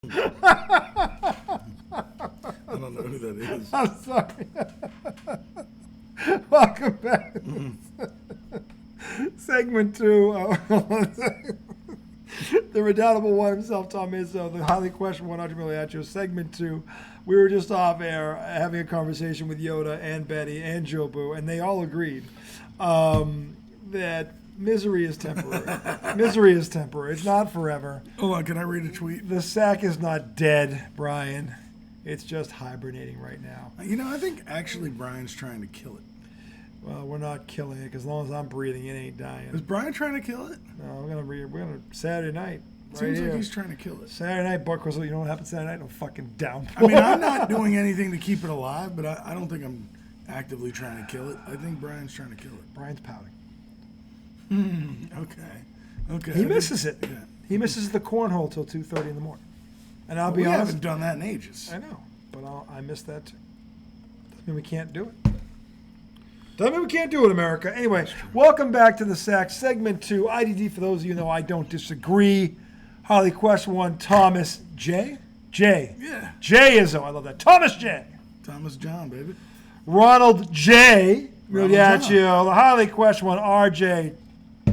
I don't know who that is. I'm sorry. Welcome back. Segment 2. The redoubtable one himself, Tom Izzo, the highly questionable one, Andre Miliaccio. Segment 2. We were just off air having a conversation with Yoda and Betty and Jobu, and they all agreed that misery is temporary. Misery is temporary. It's not forever. Hold on, can I read a tweet? The sack is not dead, Brian. It's just hibernating right now. You know, I think actually Brian's trying to kill it. Well, we're not killing it because as long as I'm breathing, it ain't dying. Is Brian trying to kill it? No, we're gonna Saturday night. Seems like he's trying to kill it. Saturday night, Buck Whistle. You know what happens Saturday night? No fucking downpour. I mean, I'm not doing anything to keep it alive, but I don't think I'm actively trying to kill it. I think Brian's trying to kill it. Brian's pouting. Okay. He misses it. Yeah. He misses the cornhole till 2:30 in the morning. And I'll be we honest. haven't done that in ages. I know, but I miss that too. Doesn't mean we can't do it. Doesn't mean we can't do it, America. Anyway, welcome back to the Sack. Segment 2, IDD, for those of you who know I don't disagree. Highly question one, Thomas J. Yeah. J Izzo. I love that. Thomas J. Thomas John, baby. Ronald J. Ronald Miliaccio. The highly question one, RJ,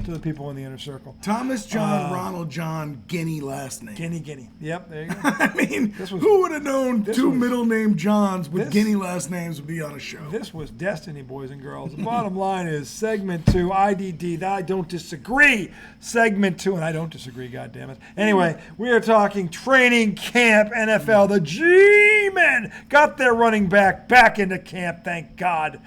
to the people in the inner circle. Thomas John, Ronald John, Guinea last name. Guinea. Yep, there you go. I mean, who would have known two middle name Johns with Guinea last names would be on a show? This was destiny, boys and girls. The bottom line is segment 2, IDD, I don't disagree. Segment 2, and I don't disagree, goddammit. Anyway, we are talking training camp NFL. The G-Men got their running back into camp, thank God.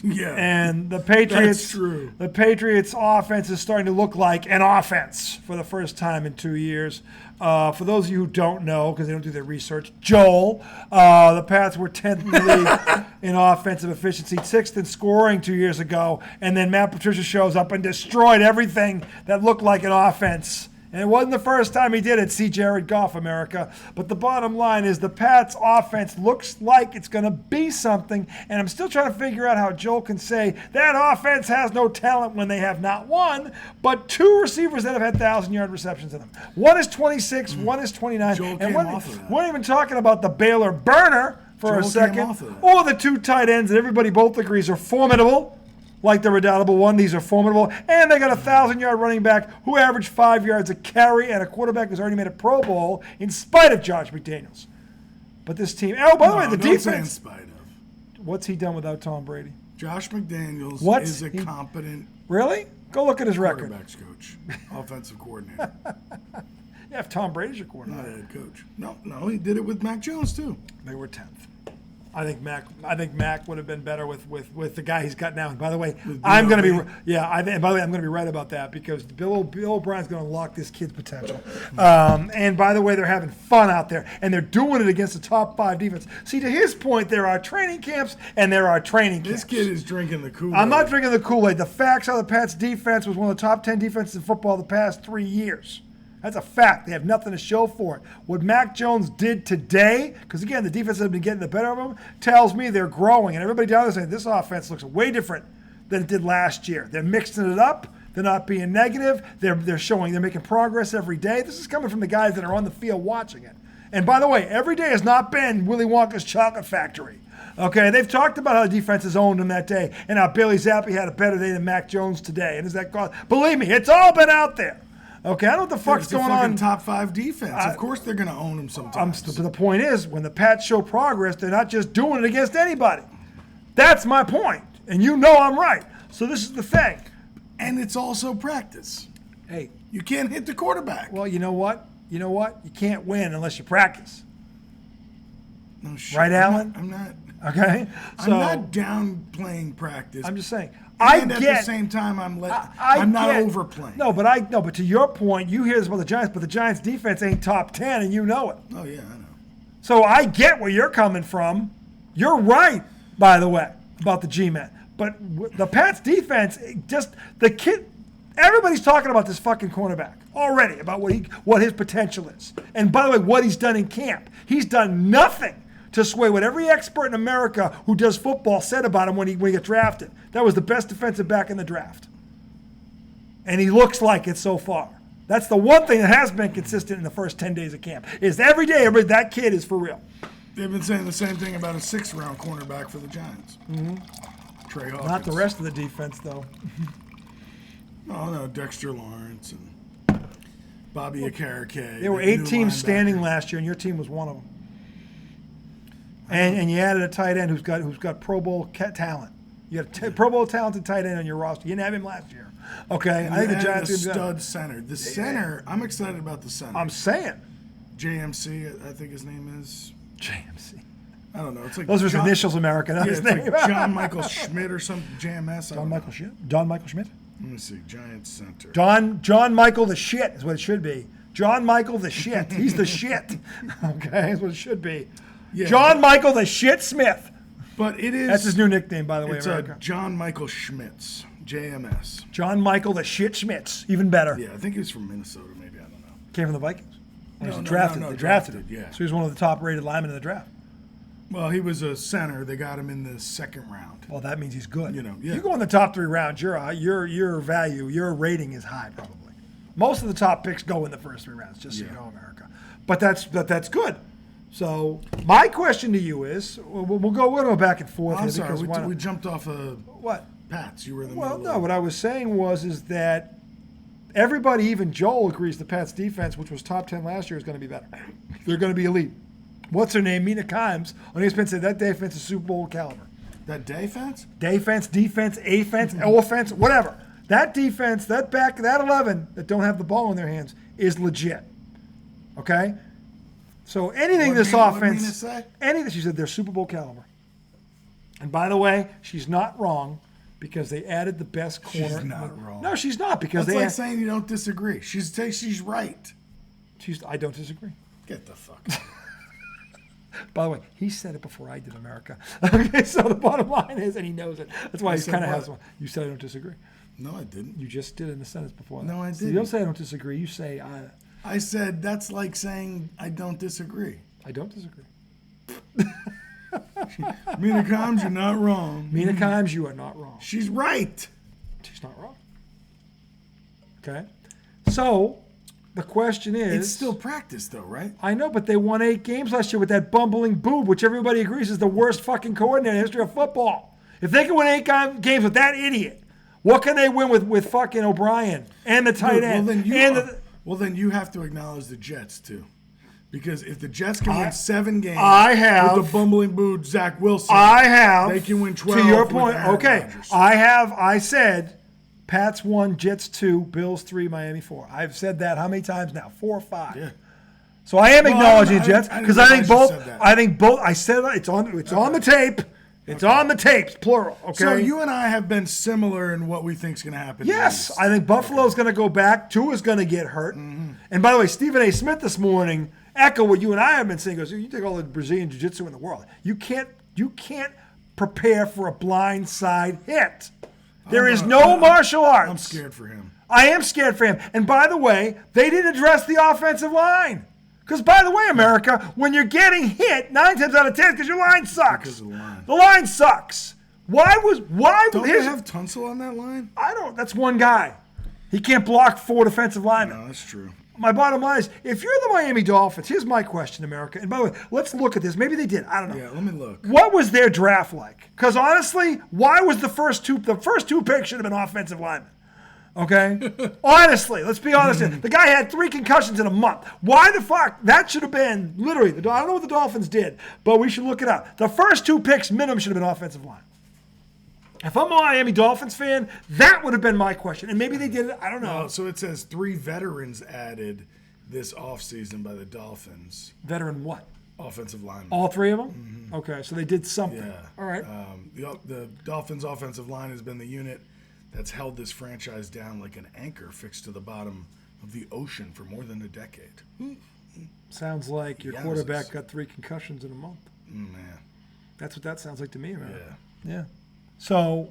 Yeah. And the Patriots, that's true. The Patriots offense is starting to look like an offense for the first time in 2 years. For those of you who don't know, because they don't do their research, Joel, the Pats were 10th in the league in offensive efficiency, 6th in scoring 2 years ago, and then Matt Patricia shows up and destroyed everything that looked like an offense. And it wasn't the first time he did it, see Jared Goff, America. But the bottom line is the Pats offense looks like it's going to be something, and I'm still trying to figure out how Joel can say that offense has no talent when they have not one, but 2 receivers that have had 1,000-yard receptions in them. One is 26, one is 29. Joel and came we're off of that. not even talking about the Baylor burner for Joel a came second, off of that. or the 2 tight ends that everybody both agrees are formidable. Like the redoubtable one, these are formidable. And they got a 1,000-yard running back who averaged 5 yards a carry and a quarterback who's already made a Pro Bowl in spite of Josh McDaniels. But this team, by the way, the don't say in defense. spite of. What's he done without Tom Brady? Josh McDaniels is a competent Really? Go look at his record. quarterbacks coach, offensive coordinator, Yeah, if Tom Brady's your not coordinator. head coach. No, he did it with Mac Jones too. They were 10th. I think Mac would have been better with the guy he's got now. And by the way, I'm going to be I'm going to be right about that because Bill O'Brien's going to unlock this kid's potential. And by the way, they're having fun out there and they're doing it against the top 5 defense. See, to his point, there are training camps and there are training camps. This kid is drinking the Kool-Aid. I'm not drinking the Kool-Aid. The facts are the Pats defense was one of the top 10 defenses in football the past 3 years. That's a fact. They have nothing to show for it. What Mac Jones did today, because again, the defense has been getting the better of them, tells me they're growing. And everybody down there saying this offense looks way different than it did last year. They're mixing it up. They're not being negative. They're showing they're making progress every day. This is coming from the guys that are on the field watching it. And by the way, every day has not been Willy Wonka's chocolate factory. Okay, they've talked about how the defense has owned him that day and how Bailey Zappi had a better day than Mac Jones today. And is that cause? Believe me, it's all been out there. Okay, I don't know what the fuck's going on. Top 5 defense. Of course they're going to own them sometimes. But the point is, when the Pats show progress, they're not just doing it against anybody. That's my point. And you know I'm right. So this is the thing. And it's also practice. Hey. You can't hit the quarterback. Well, you know what? You can't win unless you practice. No shit. Right, Alan? I'm not. Okay? So, I'm not downplaying practice. I'm just saying. And at the same time, I'm not overplaying. No, but to your point, you hear this about the Giants, but the Giants' defense ain't top 10, and you know it. Oh yeah, I know. So I get where you're coming from. You're right, by the way, about the G-Men. But the Pats' defense, everybody's talking about this fucking cornerback already, about what his potential is. And by the way, what he's done in camp. He's done nothing to sway what every expert in America who does football said about him when he got drafted. That was the best defensive back in the draft. And he looks like it so far. That's the one thing that has been consistent in the first 10 days of camp. Is every day, that kid is for real. They've been saying the same thing about a 6th-round cornerback for the Giants. Trey Hawkins. Not the rest of the defense, though. Oh, no, Dexter Lawrence and Bobby Akarake. There were 8 teams standing last year, and your team was one of them. And you added a tight end who's got Pro Bowl talent. You got a Pro Bowl talented tight end on your roster. You didn't have him last year. Okay, And I think the a Giants stud center. The center, I'm excited about the center. I'm saying JMC, I think his name is. JMC. I don't know. It's like Those are his initials, American. Not Yeah, his it's name. like John Michael Schmidt or something. JMS. John Michael Schmidt. John Michael Schmidt. Let me see. Giants center. John Michael the shit is what it should be. John Michael the shit. He's the shit. Okay, that's what it should be. Yeah, John Michael the shit Smith. But it is. That's his new nickname, by the way, It's America. John Michael Schmitz. JMS. John Michael the shit Schmitz. Even better. Yeah, I think he was from Minnesota. Maybe I don't know. Came from the Vikings. He was No, drafted. no, They drafted him. yeah. So he was one of the top-rated linemen in the draft. Well, he was a center. They got him in the 2nd round. Well, that means he's good. Yeah. You go in the top 3 rounds, your value, your rating is high probably. Most of the top picks go in the first 3 rounds, just so you know, America. But that's good. So my question to you is, we'll go back and forth. I'm here sorry, because we jumped off of what? Pats. You were in the Well, middle no. What I was saying is that everybody, even Joel, agrees the Pats defense, which was top 10 last year, is going to be better. They're going to be elite. What's her name? Mina Kimes on ESPN said that defense is Super Bowl caliber. That defense? Defense, offense, offense, whatever. That defense, that 11 that don't have the ball in their hands is legit. Okay? So anything this offense, anything, she said they're Super Bowl caliber. And by the way, she's not wrong because they added the best corner. She's not wrong. No, she's not because That's like saying you don't disagree. She's right. I don't disagree. Get the fuck out. By the way, he said it before I did, America. Okay, so the bottom line is, and he knows it. That's why he kind of has one. You said I don't disagree. No, I didn't. You just did in the sentence before. No, I So didn't. you don't say I don't disagree. You say I said that's like saying I don't disagree. I don't disagree. Mina Kimes, you're not wrong. Mina Kimes, you are not wrong. She's right. She's not wrong. Okay? So, the question is... It's still practice, though, right? I know, but they won 8 games last year with that bumbling boob, which everybody agrees is the worst fucking coordinator in the history of football. If they can win 8 games with that idiot, what can they win with fucking O'Brien and the tight end? Well, then you have to acknowledge the Jets, too. Because if the Jets can win 7 games with the bumbling boob Zach Wilson, they can win 12. To your point, okay. Rodgers. I said Pats 1, Jets 2, Bills 3, Miami 4. I've said that how many times now? 4 or 5. Yeah. So I am acknowledging Jets I because I think both. both. I said it's on the tape. It's on the tapes, plural. Okay. So you and I have been similar in what we think is going to happen. Yes, I think Buffalo's going to go back. Tua's going to get hurt. Mm-hmm. And by the way, Stephen A. Smith this morning echo what you and I have been saying. Goes, you take all the Brazilian jiu-jitsu in the world. You can't prepare for a blind side hit. There is no martial arts. I'm scared for him. I am scared for him. And by the way, they didn't address the offensive line. Because, by the way, America, when you're getting hit 9 times out of 10, because your line sucks. Because of the line. The line sucks. Don't they have Tunsil on that line? I don't. That's one guy. He can't block 4 defensive linemen. No, that's true. My bottom line is, if you're the Miami Dolphins, here's my question, America. And by the way, let's look at this. Maybe they did. I don't know. Yeah, let me look. What was their draft like? Because honestly, why was the first two picks should have been offensive linemen? Okay? Honestly, let's be honest here. The guy had 3 concussions in a month. Why the fuck? That should have been, literally, I don't know what the Dolphins did, but we should look it up. The first 2 picks minimum should have been offensive line. If I'm a Miami Dolphins fan, that would have been my question. And maybe they did it. I don't know. So it says 3 veterans added this offseason by the Dolphins. Veteran what? Offensive linemen. All 3 of them? Mm-hmm. Okay, so they did something. Yeah. All right. The Dolphins' offensive line has been the unit that's held this franchise down like an anchor fixed to the bottom of the ocean for more than a decade. Sounds like your quarterback got 3 concussions in a month. Man. That's what that sounds like to me, right? Yeah. So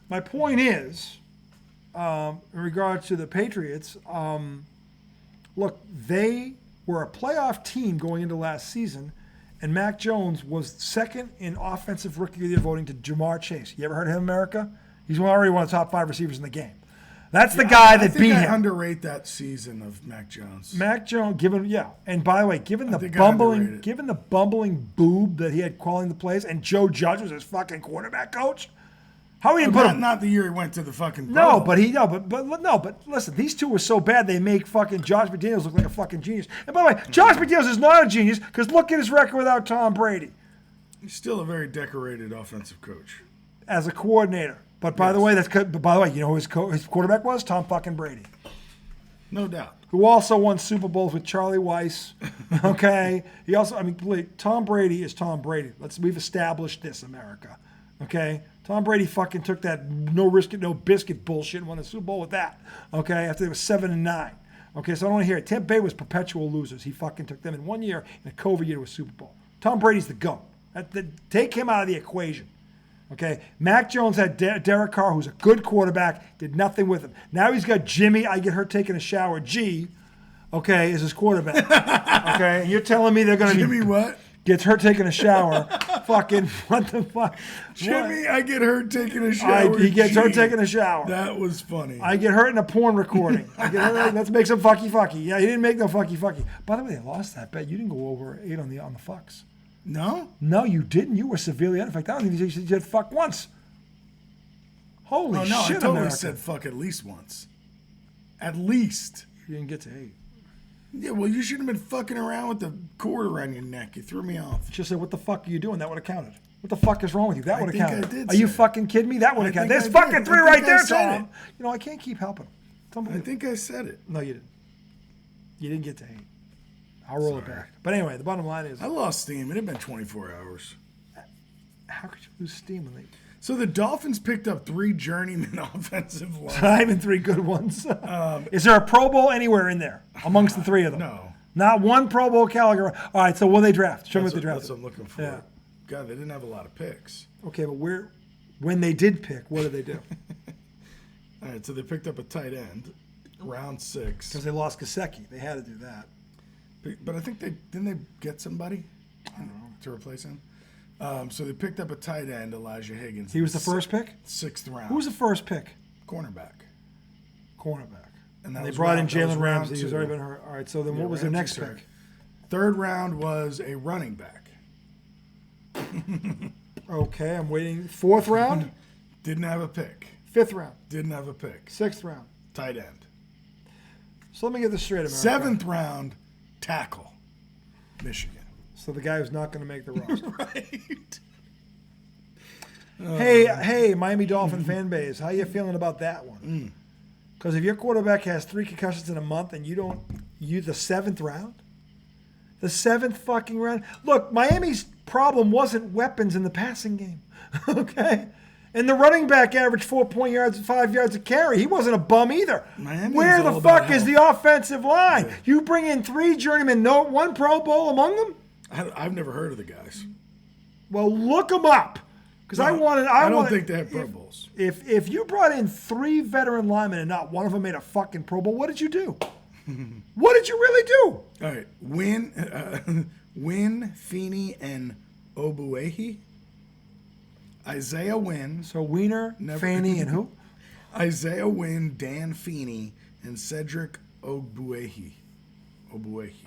my point is, in regard to the Patriots, look, they were a playoff team going into last season, and Mac Jones was second in offensive rookie of the year voting to Jamar Chase. You ever heard of him, America? He's already one of the top 5 receivers in the game. That's the guy that beat him. I underrate that season of Mac Jones. Mac Jones, and by the way, given the bumbling boob that he had calling the plays, and Joe Judge was his fucking quarterback coach. How he didn't put him? Not the year he went to the fucking. No, but listen, these two were so bad they make fucking Josh McDaniels look like a fucking genius. And by the way, Josh McDaniels is not a genius because look at his record without Tom Brady. He's still a very decorated offensive coach as a coordinator. But by the way, you know who his quarterback was? Tom fucking Brady. No doubt. Who also won Super Bowls with Charlie Weiss. Okay. He also, Tom Brady is Tom Brady. We've established this, America. Okay. Tom Brady fucking took that no risk it, no biscuit bullshit and won a Super Bowl with that. Okay. After they were 7-9. Okay. So I don't want to hear it. Tampa Bay was perpetual losers. He fucking took them in 1 year in a COVID year to a Super Bowl. Tom Brady's the GOAT. Take him out of the equation. Okay, Mac Jones had Derek Carr, who's a good quarterback, did nothing with him. Now he's got Jimmy, I get hurt taking a shower, G, okay, is his quarterback. Okay, and you're telling me they're going to be... Jimmy what? Gets hurt taking a shower. Fucking, what the fuck? Jimmy, I get hurt taking a shower. He gets hurt taking a shower. That was funny. I get hurt in a porn recording. Let's make some fucky. Yeah, he didn't make no fucky. By the way, they lost that bet. You didn't go over 8 on the fucks. No? No, you didn't. You were severely under. In fact, I don't think you said fuck once. Holy shit, I totally America. said fuck at least once. At least. You didn't get to 8. Yeah, well, you shouldn't have been fucking around with the cord around your neck. You threw me off. Just said, what the fuck are you doing? That would have counted. What the fuck is wrong with you? That would have counted. I did are you fucking kidding me? That would have counted. There's fucking 3 right there, Tom. You know, I can't keep helping. I think I said it. No, you didn't. You didn't get to 8. I'll roll it back. But anyway, the bottom line is... I lost steam. It had been 24 hours. How could you lose steam when they... So the Dolphins picked up 3 journeyman offensive linemen. Not even 3 good ones. Is there a Pro Bowl anywhere in there amongst the 3 of them? No. Not one Pro Bowl caliber. All right, so what they draft? Show me what they drafted. That's what I'm looking for. Yeah. God, they didn't have a lot of picks. Okay, but when they did pick, what did they do? All right, so they picked up a tight end, round 6. Because they lost Gesicki. They had to do that. But I think didn't they get somebody to replace him? So they picked up a tight end, Elijah Higgins. He was the first pick? 6th round. Who was the first pick? Cornerback. And they brought in Jalen Ramsey, who's already been hurt. All right, so then what was their next pick? 3rd round was a running back. Okay, I'm waiting. 4th round? Didn't have a pick. 5th round? Didn't have a pick. 6th round? Tight end. So let me get this straight, America. 7th round, tackle. Michigan. So the guy who's not going to make the roster. Right. Hey, Miami Dolphin fan base, how you feeling about that one? Because if your quarterback has 3 concussions in a month and you the 7th round? The 7th fucking round? Look, Miami's problem wasn't weapons in the passing game. Okay? And the running back averaged 4 yards, 5 yards a carry. He wasn't a bum either. Where the fuck is the offensive line? Yeah. You bring in 3 journeymen, 1 Pro Bowl among them? I've never heard of the guys. Well, look them up. Because I don't think they have Pro Bowls. If you brought in 3 veteran linemen and not one of them made a fucking Pro Bowl, what did you do? What did you really do? All right. Wynn, Feeney, and Obuehi. Isaiah Wynn. So Wiener, Faney, and who? Isaiah Wynn, Dan Feeney, and Cedric Obuehi.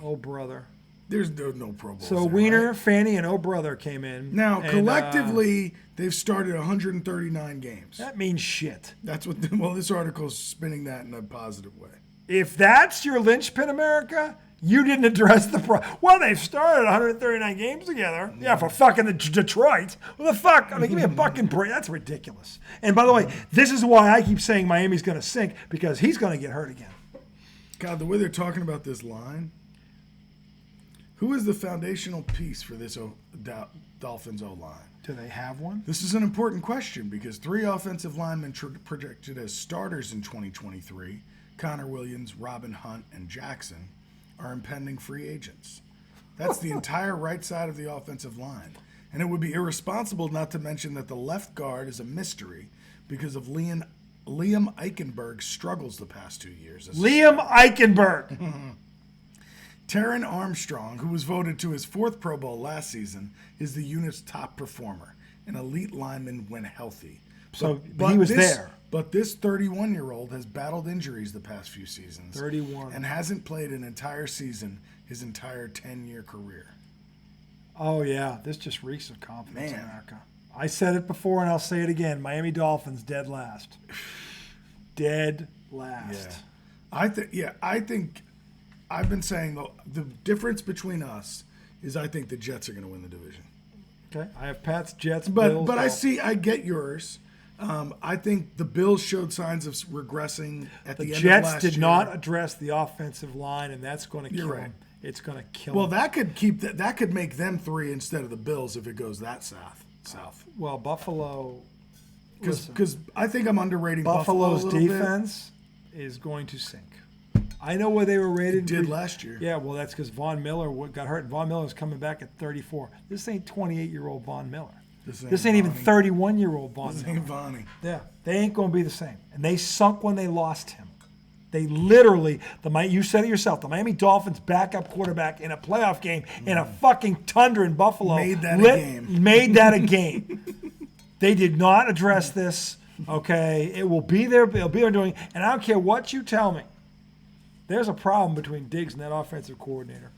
Oh, brother. There's no Pro Bowls. So Wiener, right? Faney, and Brother came in. Now, collectively, they've started 139 games. That means shit. That's what. This article's spinning that in a positive way. If that's your linchpin, America, you didn't address the problem. Well, they've started 139 games together. Yeah, for fucking Detroit. What the fuck? I mean, give me a fucking break. That's ridiculous. And by the way, this is why I keep saying Miami's going to sink, because he's going to get hurt again. God, the way they're talking about this line. Who is the foundational piece for this Dolphins O-line? Do they have one? This is an important question because 3 offensive linemen projected as starters in 2023, Connor Williams, Robin Hunt, and Jackson, are impending free agents. That's the entire right side of the offensive line. And it would be irresponsible not to mention that the left guard is a mystery because of Liam Eichenberg's struggles the past 2 years. Liam Eichenberg! Taron Armstrong, who was voted to his 4th Pro Bowl last season, is the unit's top performer, an elite lineman when healthy. So he was there. But this 31-year-old has battled injuries the past few seasons. 31. And hasn't played an entire season his entire 10-year career. Oh, yeah. This just reeks of confidence, Man. America. I said it before, and I'll say it again. Miami Dolphins, dead last. Dead last. Yeah. I think I've been saying the difference between us is I think the Jets are going to win the division. Okay. I have Pats, Jets, But Bills. I get yours. I think the Bills showed signs of regressing at the end of Jets last year. did not address the offensive line, and that's going to kill right. them. It's going to kill Well, them. that could make them 3 instead of the Bills if it goes that south. Well, Buffalo. Because I think I'm underrating Buffalo's Buffalo a little defense is going to sink. I know where they were rated. It did last year. Yeah, well, that's because Von Miller got hurt. Von Miller's coming back at 34. This ain't 28-year-old Von Miller. This ain't even 31-year-old Von This Miller. ain't Vonnie. Yeah, they ain't going to be the same. And they sunk when they lost him. They literally, you said it yourself, the Miami Dolphins backup quarterback in a playoff game in a fucking tundra in Buffalo. Made that a game. Made that a game. They did not address this, okay? It will be there. It'll be there doing, and I don't care what you tell me. There's a problem between Diggs and that offensive coordinator.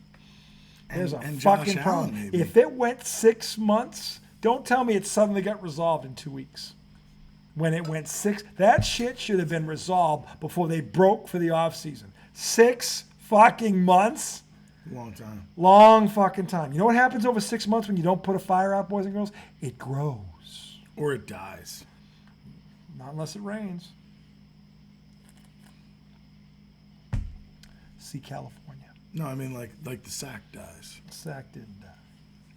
There's a and fucking Josh problem. Allen, maybe. If it went 6 months, don't tell me it suddenly got resolved in 2 weeks. When it went 6, that shit should have been resolved before they broke for the offseason. 6 fucking months? Long time. Long fucking time. You know what happens over 6 months when you don't put a fire out, boys and girls? It grows. Or it dies. Not unless it rains. See California. No, I mean like the sack dies. Sack didn't die.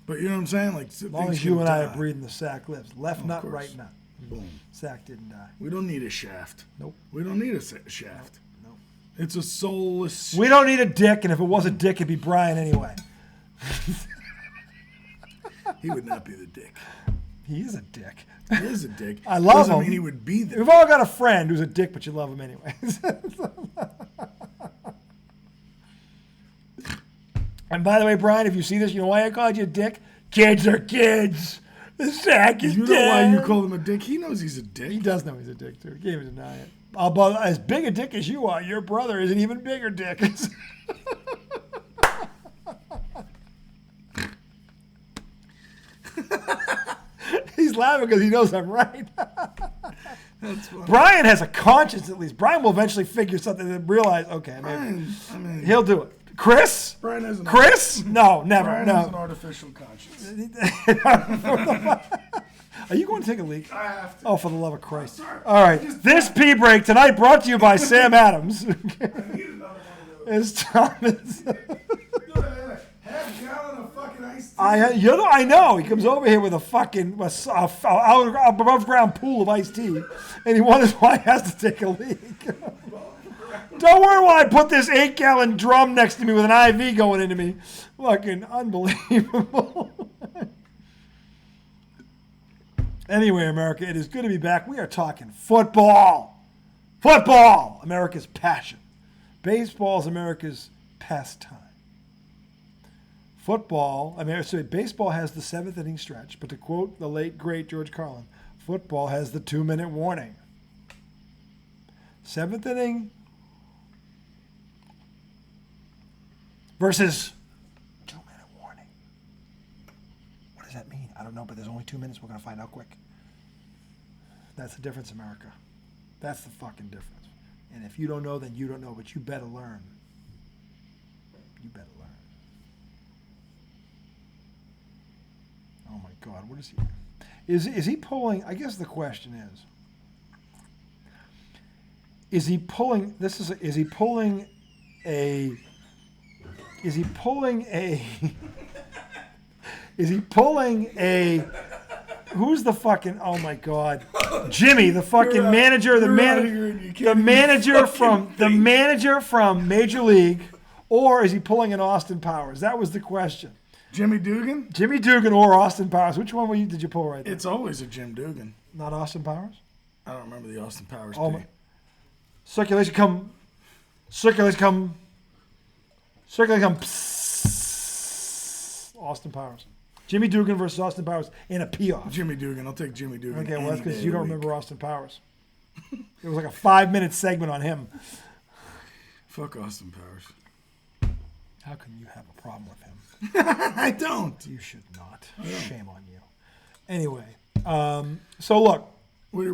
But you know what I'm saying? Like As long as you and I are breathing, the sack lives. Left nut, course. right nut. Boom. Sack didn't die. We don't need a shaft. Nope. We don't need a shaft. Nope. It's a soulless. We don't need a dick, and if it was a dick, it'd be Brian anyway. He would not be the dick. He is a dick. He is a dick. I love Doesn't him. mean he would be there. We've all got a friend who's a dick, but you love him anyway. And by the way, Brian, if you see this, you know why I called you a dick? Kids are kids. The sack is You know dead. why you call him a dick? He knows he's a dick. He does know he's a dick, too. He can't even deny it. But as big a dick as you are, your brother is an even bigger dick. He's laughing because he knows I'm right. That's funny. Brian has a conscience, at least. Brian will eventually figure something and realize, okay, maybe he'll do it. Chris? Brian has an Chris? No, never. Brian no. has an artificial conscience. Are you going to take a leak? I have to. Oh, for the love of Christ. All right. This pee break tonight brought to you by Sam Adams. I need another one of those. It's Thomas. Half gallon of fucking iced tea. I know. He comes over here with a fucking above ground pool of iced tea, and he wonders why he has to take a leak. Don't worry while I put this 8-gallon drum next to me with an IV going into me. Fucking unbelievable. Anyway, America, it is good to be back. We are talking football. Football, America's passion. Baseball is America's pastime. Football, baseball has the 7th inning stretch, but to quote the late, great George Carlin, football has the 2-minute warning. 7th inning versus 2-minute warning. What does that mean? I don't know, but there's only 2 minutes. We're going to find out quick. That's the difference, America. That's the fucking difference. And if you don't know, then you don't know, but you better learn. You better learn. Oh my God, what is he? Is he pulling? I guess the question is he pulling? Is he pulling a? Is he pulling a? Is he pulling a? Who's the fucking? Oh my God, Jimmy, the fucking manager, the manager from Major League, or is he pulling an Austin Powers? That was the question. Jimmy Dugan? Jimmy Dugan or Austin Powers? Which one did you pull right there? It's always a Jim Dugan. Not Austin Powers? I don't remember the Austin Powers. Oh my. Circulation come. Psst. Austin Powers. Jimmy Dugan versus Austin Powers in a pee-off. Jimmy Dugan. I'll take Jimmy Dugan. Okay, well, that's any because day you of the don't week. remember Austin Powers. It was like a 5-minute segment on him. Fuck Austin Powers. How can you have a problem with him? I don't. You should not. Shame on you. Anyway, so look,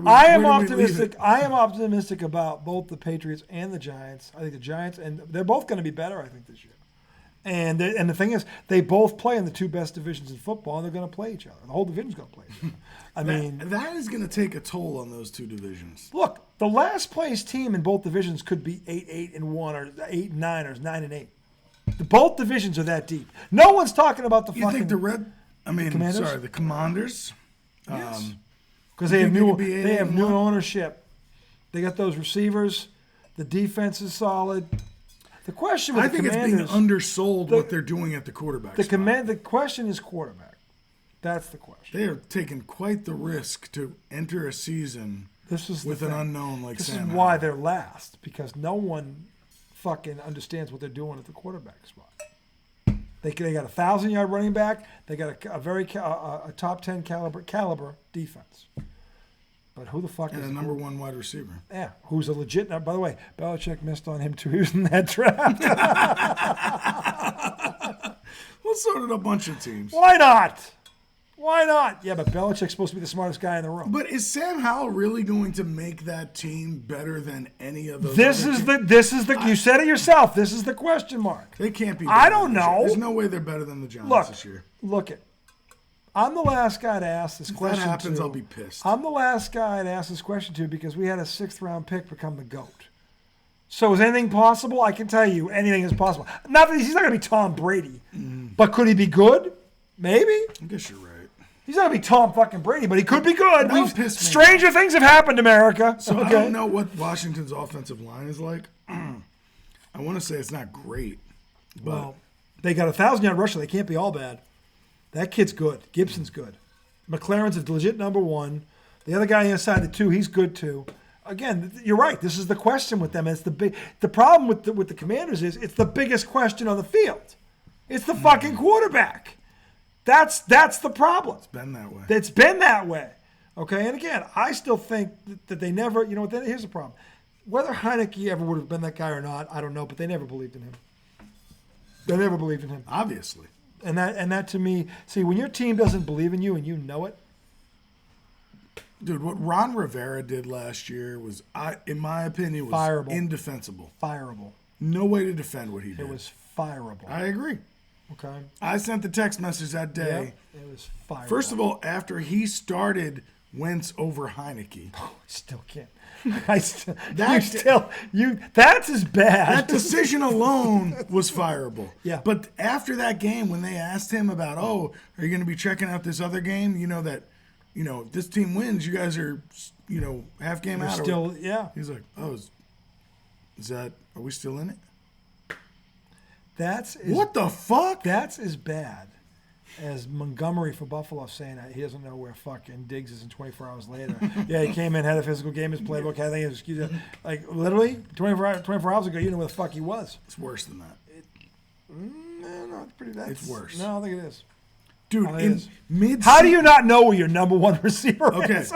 I am optimistic about both the Patriots and the Giants. I think the Giants, and they're both going to be better, I think, this year. And the thing is, they both play in the two best divisions in football, and they're going to play each other. The whole division's going to play each other. I mean, that is going to take a toll on those two divisions. look, the last place team in both divisions could be 8-8-1 or 8-9 or 9-8. Both divisions are that deep. No one's talking about the You fucking. think the Commanders? the Commanders? Yes. Because they You have think they new could be they have new 8-1? ownership. They got those receivers. The defense is solid. The question with I the think it's Commanders, being undersold what they're doing at the quarterback spot. the question is quarterback. That's the question. They are taking quite the risk to enter a season This is the with an thing. unknown like This Sam is why Howell. they're last, because no one fucking understands what they're doing at the quarterback spot. They got a 1,000-yard running back. They got a top 10 caliber defense. But who the fuck And is a number one wide receiver. Yeah, who's a legit. By the way, Belichick missed on him too. He was in that draft. Well, so did a bunch of teams. Why not? Why not? Yeah, but Belichick's supposed to be the smartest guy in the room. But is Sam Howell really going to make that team better than any of those? This other is teams? the. You said it yourself. This is the question mark. They can't be. I better don't than this year. know. There's no way they're better than the Giants Look, this year. look it. I'm the last guy to ask this If that question happens, to. I'll be pissed. I'm the last guy to ask this question to because we had a 6th-round pick become the GOAT. So is anything possible? I can tell you anything is possible. Not that he's not going to be Tom Brady, but could he be good? Maybe. I guess you're right. He's not going to be Tom fucking Brady, but he could be good. Don't piss me Stranger things have happened, America. So okay. I don't know what Washington's offensive line is like. I want to say it's not great, but Well, they got a 1,000-yard rusher. They can't be all bad. That kid's good. Gibson's good. McLaren's a legit number one. The other guy inside the two, he's good too. Again, you're right. This is the question with them. It's the problem with the Commanders is it's the biggest question on the field. It's the fucking quarterback. That's the problem. it's been that way. It's been that way. Okay, and again, I still think that they never. You know what? Here's the problem. Whether Heineke ever would have been that guy or not, I don't know. But they never believed in him. They never believed in him. Obviously. And that to me, see, when your team doesn't believe in you and you know it, Dude, what Ron Rivera did last year was, in my opinion, was Fireable. indefensible. fireable. No way to defend what he did. It was fireable. I agree. Okay. I sent the text message that day. Yep, it was fireable. First of all, after he started Wentz over Heineke, still can't. I still. That- That's as bad. that decision alone was fireable. Yeah. But after that game, when they asked him about, are you going to be checking out this other game? You know that, if this team wins, you guys are, half game We're out. still, yeah. He's like, is that? Are we still in it? What the fuck? That's as bad as Montgomery for Buffalo saying that he doesn't know where fucking Diggs is in 24 hours later. Yeah, he came in, had a physical game, his playbook, had things, excuse me. Like, literally, 24 hours ago, you knew where the fuck he was. It's worse than that. No, it's pretty bad. It's worse. No, I don't think it is. Dude, it in is. mid. How do you not know where your number one receiver Okay, is?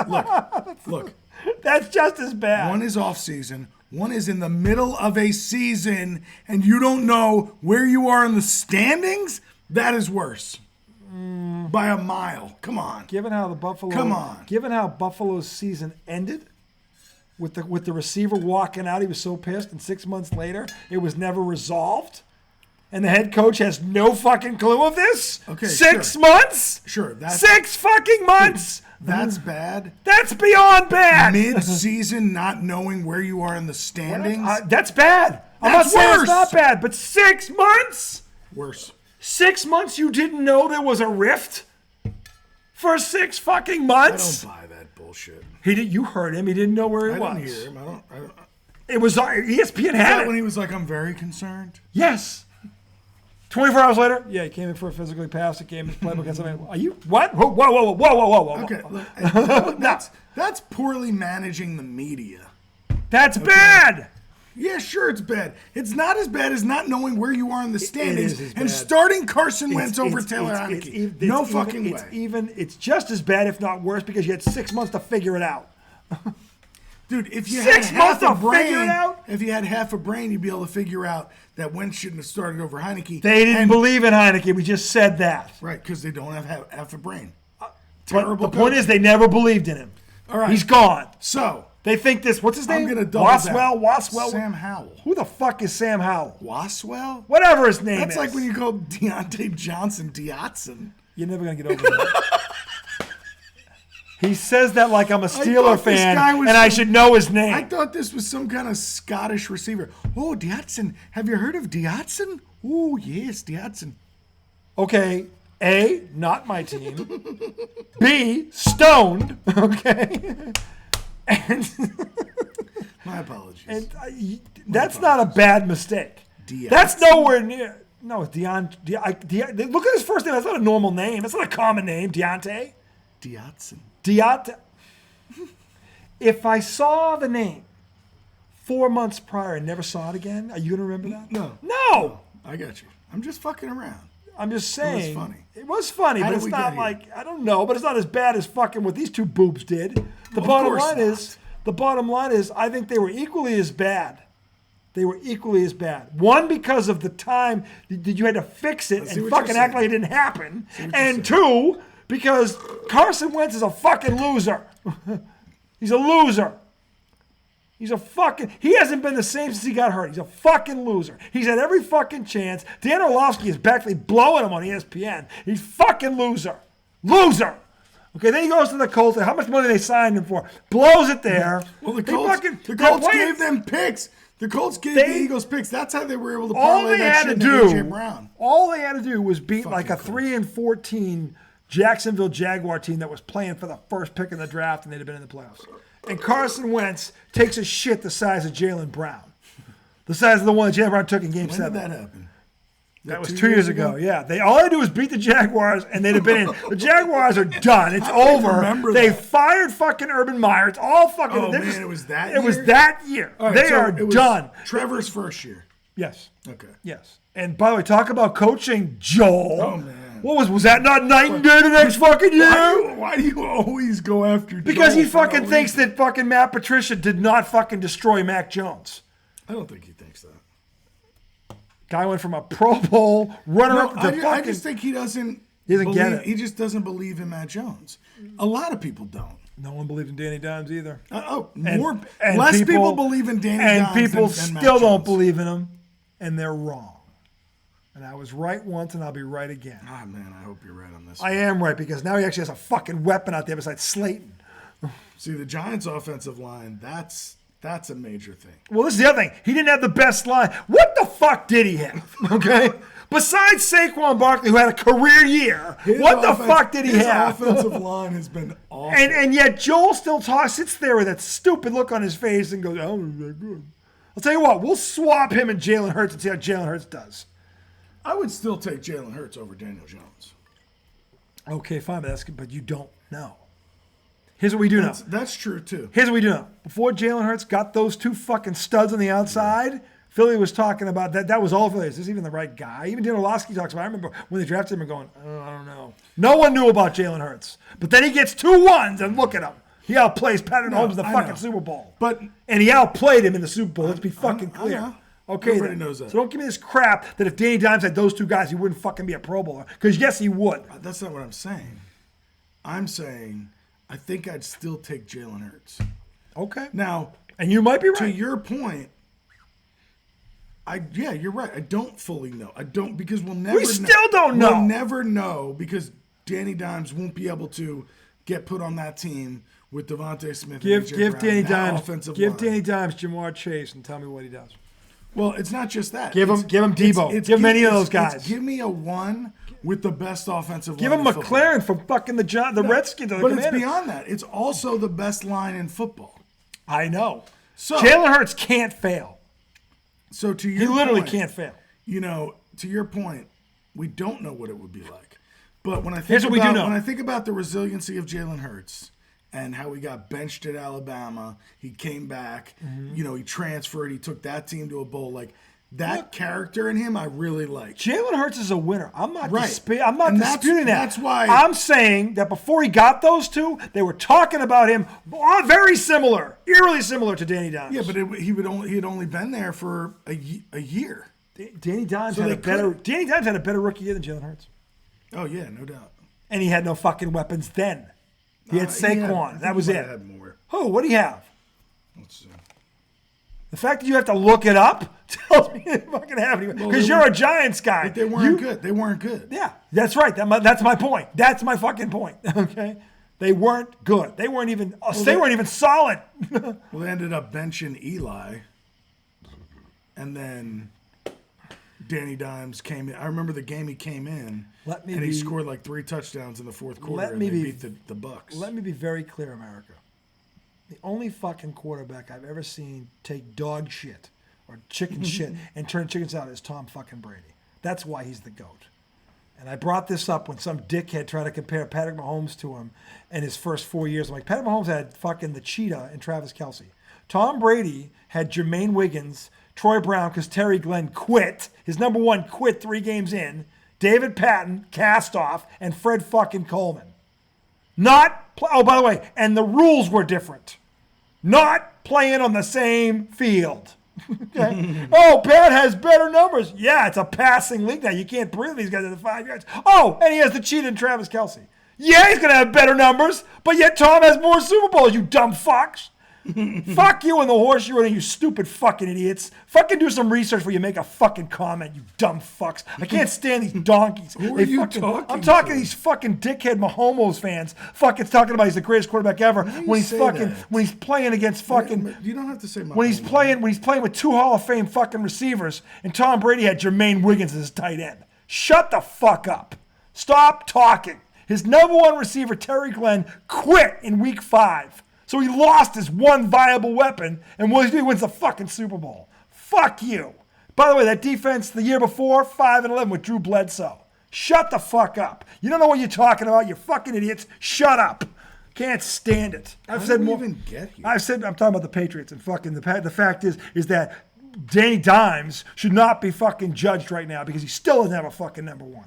look. That's just as bad. One is off season. One is in the middle of a season, and you don't know where you are in the standings. That is worse. By a mile. Come on. Given how Buffalo's season ended, with the receiver walking out, he was so pissed, and 6 months later, it was never resolved, and the head coach has no fucking clue of this. Okay, 6 sure. months. Sure. 6 fucking months. That's bad. That's beyond bad. Mid-season, not knowing where you are in the standings. That's bad. I'm That's not saying worse. it's not bad, but 6 months. Worse. 6 months you didn't know there was a rift? For 6 fucking I months? don't buy that bullshit. You heard him. He didn't know where he I was. didn't hear him. I don't. It was ESPN Is had that it. when he was like, "I'm very concerned"? Yes. 24 hours later, yeah, he came in for a physically pass. It came his playbook and something. Are you what? Whoa. Okay, look, that's poorly managing the media. That's bad. Yeah, sure, it's bad. It's not as bad as not knowing where you are in the standings is as and bad. starting Carson Wentz over Taylor Heineke. No fucking way. It's just as bad, if not worse, because you had 6 months to figure it out. Dude, if you 6 had months half a to figure it brain, out? if you had half a brain, you'd be able to figure out that Wentz shouldn't have started over Heineke. They didn't believe in Heineke. We just said that. Right, because they don't have half a brain. But Terrible. the point is, they never believed in him. All right, He's gone. So They think this. What's his name? I'm gonna double Waswell. Sam Howell. Who the fuck is Sam Howell? Waswell? Whatever his name is. That's like when you call Deontay Johnson Deotson. You're never gonna get over that. He says that like I'm a Steeler thought this fan guy was and I some- should know his name. I thought this was some kind of Scottish receiver. Oh, Deotson. Have you heard of Deotson? Oh, yes, Deotson. Okay, A, not my team. B, stoned. Okay. And, My apologies. that's not a bad mistake. Deotson. That's nowhere near. No, it's look at his first name. That's not a normal name. That's not a common name. Deontay. Deotson. If I saw the name 4 months prior and never saw it again, are you gonna remember that? No. I got you. I'm just fucking around. I'm just saying. It was funny. It was funny, How but did it's we not get like I don't know, but it's not as bad as fucking what these two boobs did. The Of bottom course line not. is, I think they were equally as bad. They were equally as bad. One, because of the time that you had to fix it see and what fucking you're act like saying. it didn't happen. what you're And two, because Carson Wentz is a fucking loser. He's a loser. He hasn't been the same since he got hurt. He's a fucking loser. He's had every fucking chance. Dan Orlovsky is practically blowing him on ESPN. He's fucking loser. Loser. Okay, then he goes to the Colts. How much money they signed him for? Blows it there. Well, the They Colts, fucking- the they're Colts playing- gave them picks. The Colts gave They- the Eagles picks. That's how they were able to All parlay they that had to shit into A.J. do, Brown. all they had to do was beat like a Fucking 3-14 Jacksonville Jaguar team that was playing for the first pick in the draft, and they'd have been in the playoffs. And Carson Wentz takes a shit the size of Jalen Brown, the size of the one that Jalen Brown took in Game When 7. did that happen? That was 2 years ago. Yeah, all they do was beat the Jaguars, and they'd have been in. The Jaguars are done. It's don't even over. remember They that. fired fucking Urban Meyer. It's all fucking. Oh, they're man, it was that It was year? that year. All right, They so are it was done. Trevor's first year. Yes. Okay. Yes. And by the way, talk about coaching, Joel. Oh, man. What was that not night and day the next fucking year? Why do you always go after Because Joel he for no fucking thinks reason? that fucking Matt Patricia did not fucking destroy Mac Jones. I don't think he thinks that. Guy went from a Pro Bowl runner-up to I fucking. just think he doesn't. He doesn't get believe- it. He just doesn't believe in Matt Jones. A lot of people don't. No one believed in Danny Dimes either. Less people believe in Danny and Dimes people than Matt still don't Jones. believe in him, and they're wrong. And I was right once, and I'll be right again. Ah, man, I hope you're right on this. I am right because now he actually has a fucking weapon out there besides Slayton. See, the Giants' offensive line, that's a major thing. Well, this is the other thing. He didn't have the best line. What the fuck did he have? Okay? Besides Saquon Barkley, who had a career year, what the fuck did he have? His offensive line has been awful. And yet Joel still sits there with that stupid look on his face and goes, oh, they're good. I'll tell you what, we'll swap him and Jalen Hurts and see how Jalen Hurts does. I would still take Jalen Hurts over Daniel Jones. Okay, fine, but you don't know. Here's what we do know. That's true, too. Here's what we do know. Before Jalen Hurts got those two fucking studs on the outside, Philly was talking about that. That was all Philly. Is this even the right guy? Even Dan Orlovsky talks about it. I remember when they drafted him and going, oh, I don't know. No one knew about Jalen Hurts. But then he gets 2 ones, and look at him. He outplays Patrick Mahomes in the I fucking know. Super Bowl. But And he outplayed him in the Super Bowl. Let's be fucking I clear. know. Okay, Everybody then. knows that. So don't give me this crap that if Danny Dimes had those 2 guys, he wouldn't fucking be a Pro Bowler. Because yes, he would. That's not what I'm saying. I'm saying I think I'd still take Jalen Hurts. Okay. Now, And you might be to right. your point, yeah, you're right. I don't fully know. I don't because we'll never. We still don't know. We'll never know because Danny Dimes won't be able to get put on that team with Devontae Smith. Give and AJ give Brown, Danny that Dimes offensive give line. Danny Dimes Jamar Chase and tell me what he does. Well, it's not just that. Give him Debo. Give him any of those guys. Give me a one with the best offensive Give line. him in football. McLaren from fucking the Redskins. But it's beyond that. It's also the best line in football. I know. So Jalen Hurts can't fail. So to your He literally point, can't fail. You know, to your point, we don't know what it would be like. But when I think Here's what we do know. when I think about the resiliency of Jalen Hurts and how he got benched at Alabama. He came back. You know, he transferred. He took that team to a bowl. Like, that character in him, I really like. Jalen Hurts is a winner. I'm not, Right. disputing that. That's why I'm saying that before he got those two, they were talking about him very similar, eerily similar to Danny Dimes. Yeah, but he had only been there for a year. Danny Dimes So had they a better rookie year than Jalen Hurts, Oh yeah, no doubt. and he had no fucking weapons then. He had Saquon. That was it. Had more. Who? What do you have? Let's see. The fact that you have to look it up tells me they fucking have any. Because you're a Giants guy. But they weren't good. They weren't good. Yeah, that's right. That's my point. That's my fucking point. Okay, they weren't good. They weren't even. They weren't even solid. Well, they ended up benching Eli, and then Danny Dimes came in. I remember the game he came in, he scored like 3 touchdowns in the fourth quarter, and they beat the Bucks. Let me be very clear, America. The only fucking quarterback I've ever seen take dog shit or chicken shit and turn chickens out is Tom fucking Brady. That's why he's the GOAT. And I brought this up when some dickhead tried to compare Patrick Mahomes to him in his first 4 years. I'm like, Patrick Mahomes had fucking the cheetah and Travis Kelce. Tom Brady had Jermaine Wiggins, Troy Brown, because Terry Glenn quit. His number one quit 3 games in. David Patton, cast off, and Fred fucking Coleman. Oh, by the way, and the rules were different. Not playing on the same field. Okay? Oh, Pat has better numbers. Yeah, it's a passing league now. You can't breathe these guys at the 5 yards. Oh, and he has the cheat in Travis Kelce. Yeah, he's going to have better numbers, but yet Tom has more Super Bowls, you dumb fucks. Fuck you and the horse you're in, you stupid fucking idiots. Fucking do some research before you make a fucking comment, you dumb fucks. I can't stand these donkeys. Who are you talking I'm talking to? to these fucking dickhead Mahomes fans. Fucking talking about he's the greatest quarterback ever when he's playing against fucking. You don't have to say Mahomes. When he's playing with 2 Hall of Fame fucking receivers, and Tom Brady had Jermaine Wiggins as his tight end. Shut the fuck up. Stop talking. His number one receiver, Terry Glenn, quit in week 5. So he lost his one viable weapon, and what he wins the fucking Super Bowl. Fuck you. By the way, that defense the year before, 5-11 with Drew Bledsoe. Shut the fuck up. You don't know what you're talking about, you fucking idiots. Shut up. Can't stand it. I've said more. Even get here? I'm talking about the Patriots, and fucking the fact is that Danny Dimes should not be fucking judged right now because he still doesn't have a fucking number one.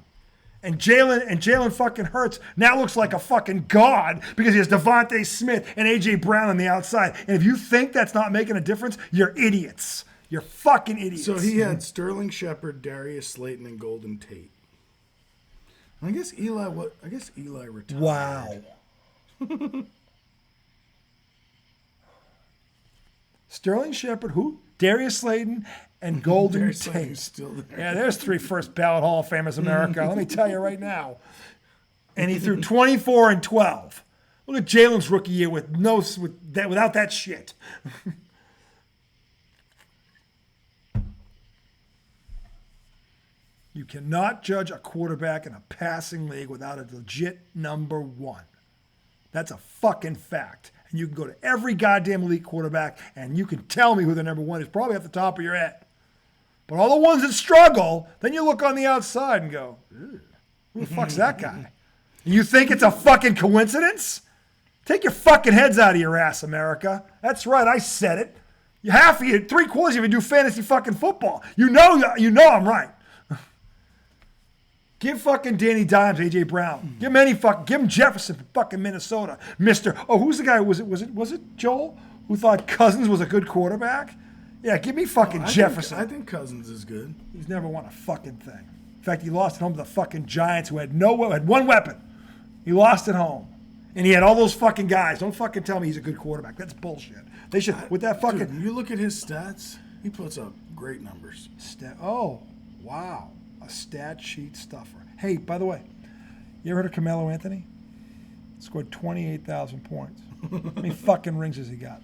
And Jalen fucking Hurts now looks like a fucking god because he has Devontae Smith and A.J. Brown on the outside. And if you think that's not making a difference, you're idiots. You're fucking idiots. So he had Sterling Shepard, Darius Slayton, and Golden Tate. I guess Eli retired. Wow. Sterling Shepard, who? Darius Slayton and Golden Darius Tate. Slayton's still there. Yeah, there's 3 first ballot Hall of Famers, America. Let me tell you right now. And he threw 24 and 12. Look at Jalen's rookie year without that shit. You cannot judge a quarterback in a passing league without a legit number one. That's a fucking fact. And you can go to every goddamn elite quarterback and you can tell me who the number one is, probably off the top of your head. But all the ones that struggle, then you look on the outside and go, who the fuck's that guy? And you think it's a fucking coincidence? Take your fucking heads out of your ass, America. That's right, I said it. Half of you, 3/4 of you do fantasy fucking football. You know I'm right. Give fucking Danny Dimes, A.J. Brown. Give him Jefferson from fucking Minnesota. Who's the guy? Was it Joel who thought Cousins was a good quarterback? Yeah, give me fucking Jefferson. I think Cousins is good. He's never won a fucking thing. In fact, he lost at home to the fucking Giants who had one weapon. He lost at home. And he had all those fucking guys. Don't fucking tell me he's a good quarterback. That's bullshit. They should, with that fucking... Dude, you look at his stats, he puts up great numbers. Oh, wow. A stat sheet stuffer. Hey, by the way, you ever heard of Carmelo Anthony? Scored 28,000 points. How many fucking rings has he got?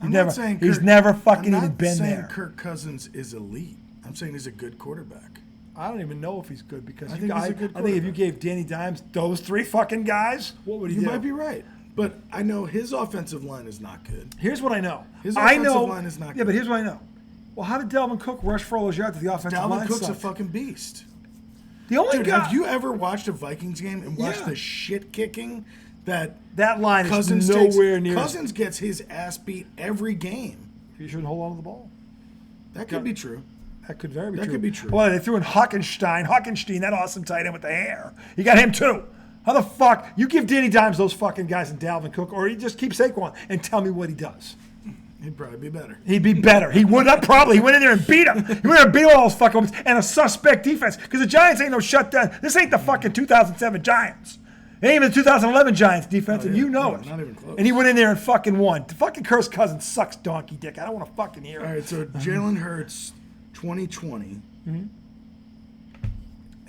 He's never fucking even been there. I'm not saying Kirk Cousins is elite. I'm saying he's a good quarterback. I don't even know if he's good because I think if you gave Danny Dimes those 3 fucking guys, what would he do? You might be right. But I know his offensive line is not good. Here's what I know. His offensive line is not good. Yeah, but here's what I know. Well, how did Dalvin Cook rush for all those yards to the offensive line? Dalvin Cook's sucked? a fucking beast. The only Dude, guy. have you ever watched a Vikings game and watched Yeah. the shit kicking that line Cousins is nowhere near. Cousins gets his ass beat every game. You shouldn't hold on to the ball. That could be true. That could very be true. That could be true. Well, they threw in Hockenstein, that awesome tight end with the hair. You got him too. How the fuck? You give Danny Dimes those fucking guys and Dalvin Cook, or you just keep Saquon and tell me what he does. He'd probably be better. He'd be better. He would have probably. He went in there and beat him. He went in there and beat all those fucking ones and a suspect defense. Because the Giants ain't no shutdown. This ain't the fucking 2007 Giants. It ain't even the 2011 Giants defense, and you know it. Not even close. And he went in there and fucking won. The fucking Kirk Cousins sucks donkey dick. I don't want to fucking hear it. All right, so Jalen Hurts, 2020. Mm-hmm.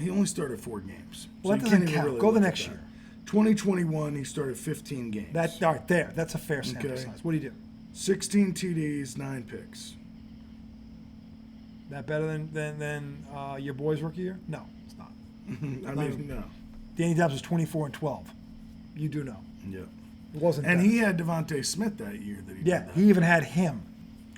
He only started 4 games. Well, that doesn't count. Go the next year. 2021, he started 15 games. That all right there. That's a fair sample size. What do you do? 16 TDs, 9 picks. That better than your boy's rookie year? No, it's not. I mean, no. Danny Dimes was 24-12. You do know. Yeah. It wasn't. And better. he had Devontae Smith that year that he did that. He even had him.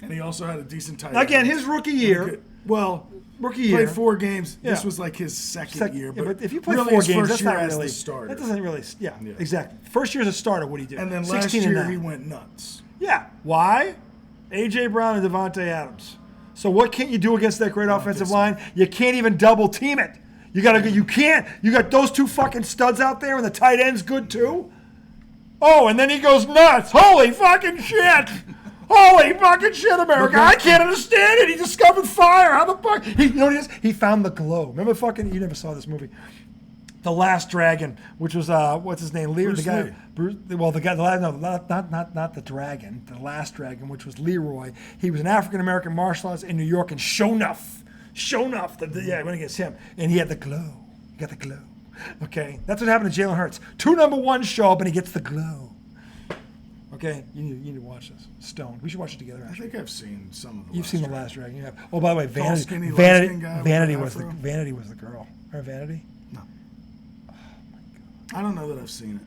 And he also had a decent tight end. Again, his rookie year. Rookie year. Played 4 games. Yeah. This was like his second year. But if you play really 4 games, that's not not really. That doesn't really. Yeah, exactly. First year as a starter, what do you do? And then last year he went nuts. Yeah. Why? A.J. Brown and Devontae Adams. So what can't you do against that great offensive line? You can't even double team it. You can't. You got those 2 fucking studs out there, and the tight end's good too. Oh, and then he goes nuts. Holy fucking shit. Holy fucking shit, America. I can't understand it. He discovered fire. How the fuck? You know what it is? He found the glow. Remember you never saw this movie. The Last Dragon, which was, what's his name? Bruce the guy. Lee. Not the dragon. The Last Dragon, which was Leroy. He was an African-American martial artist in New York, and Shonuff, I went against him. And he had the glow. He got the glow. Okay? That's what happened to Jalen Hurts. 2 number 1s show up, and he gets the glow. Okay, you need to watch this. Stone. We should watch it together. Actually. I think I've seen some of the. You've seen The Last Dragon. You have. Oh, by the way, skinny, Vanity was the girl. Or Vanity? No. Oh my god. I don't know that I've seen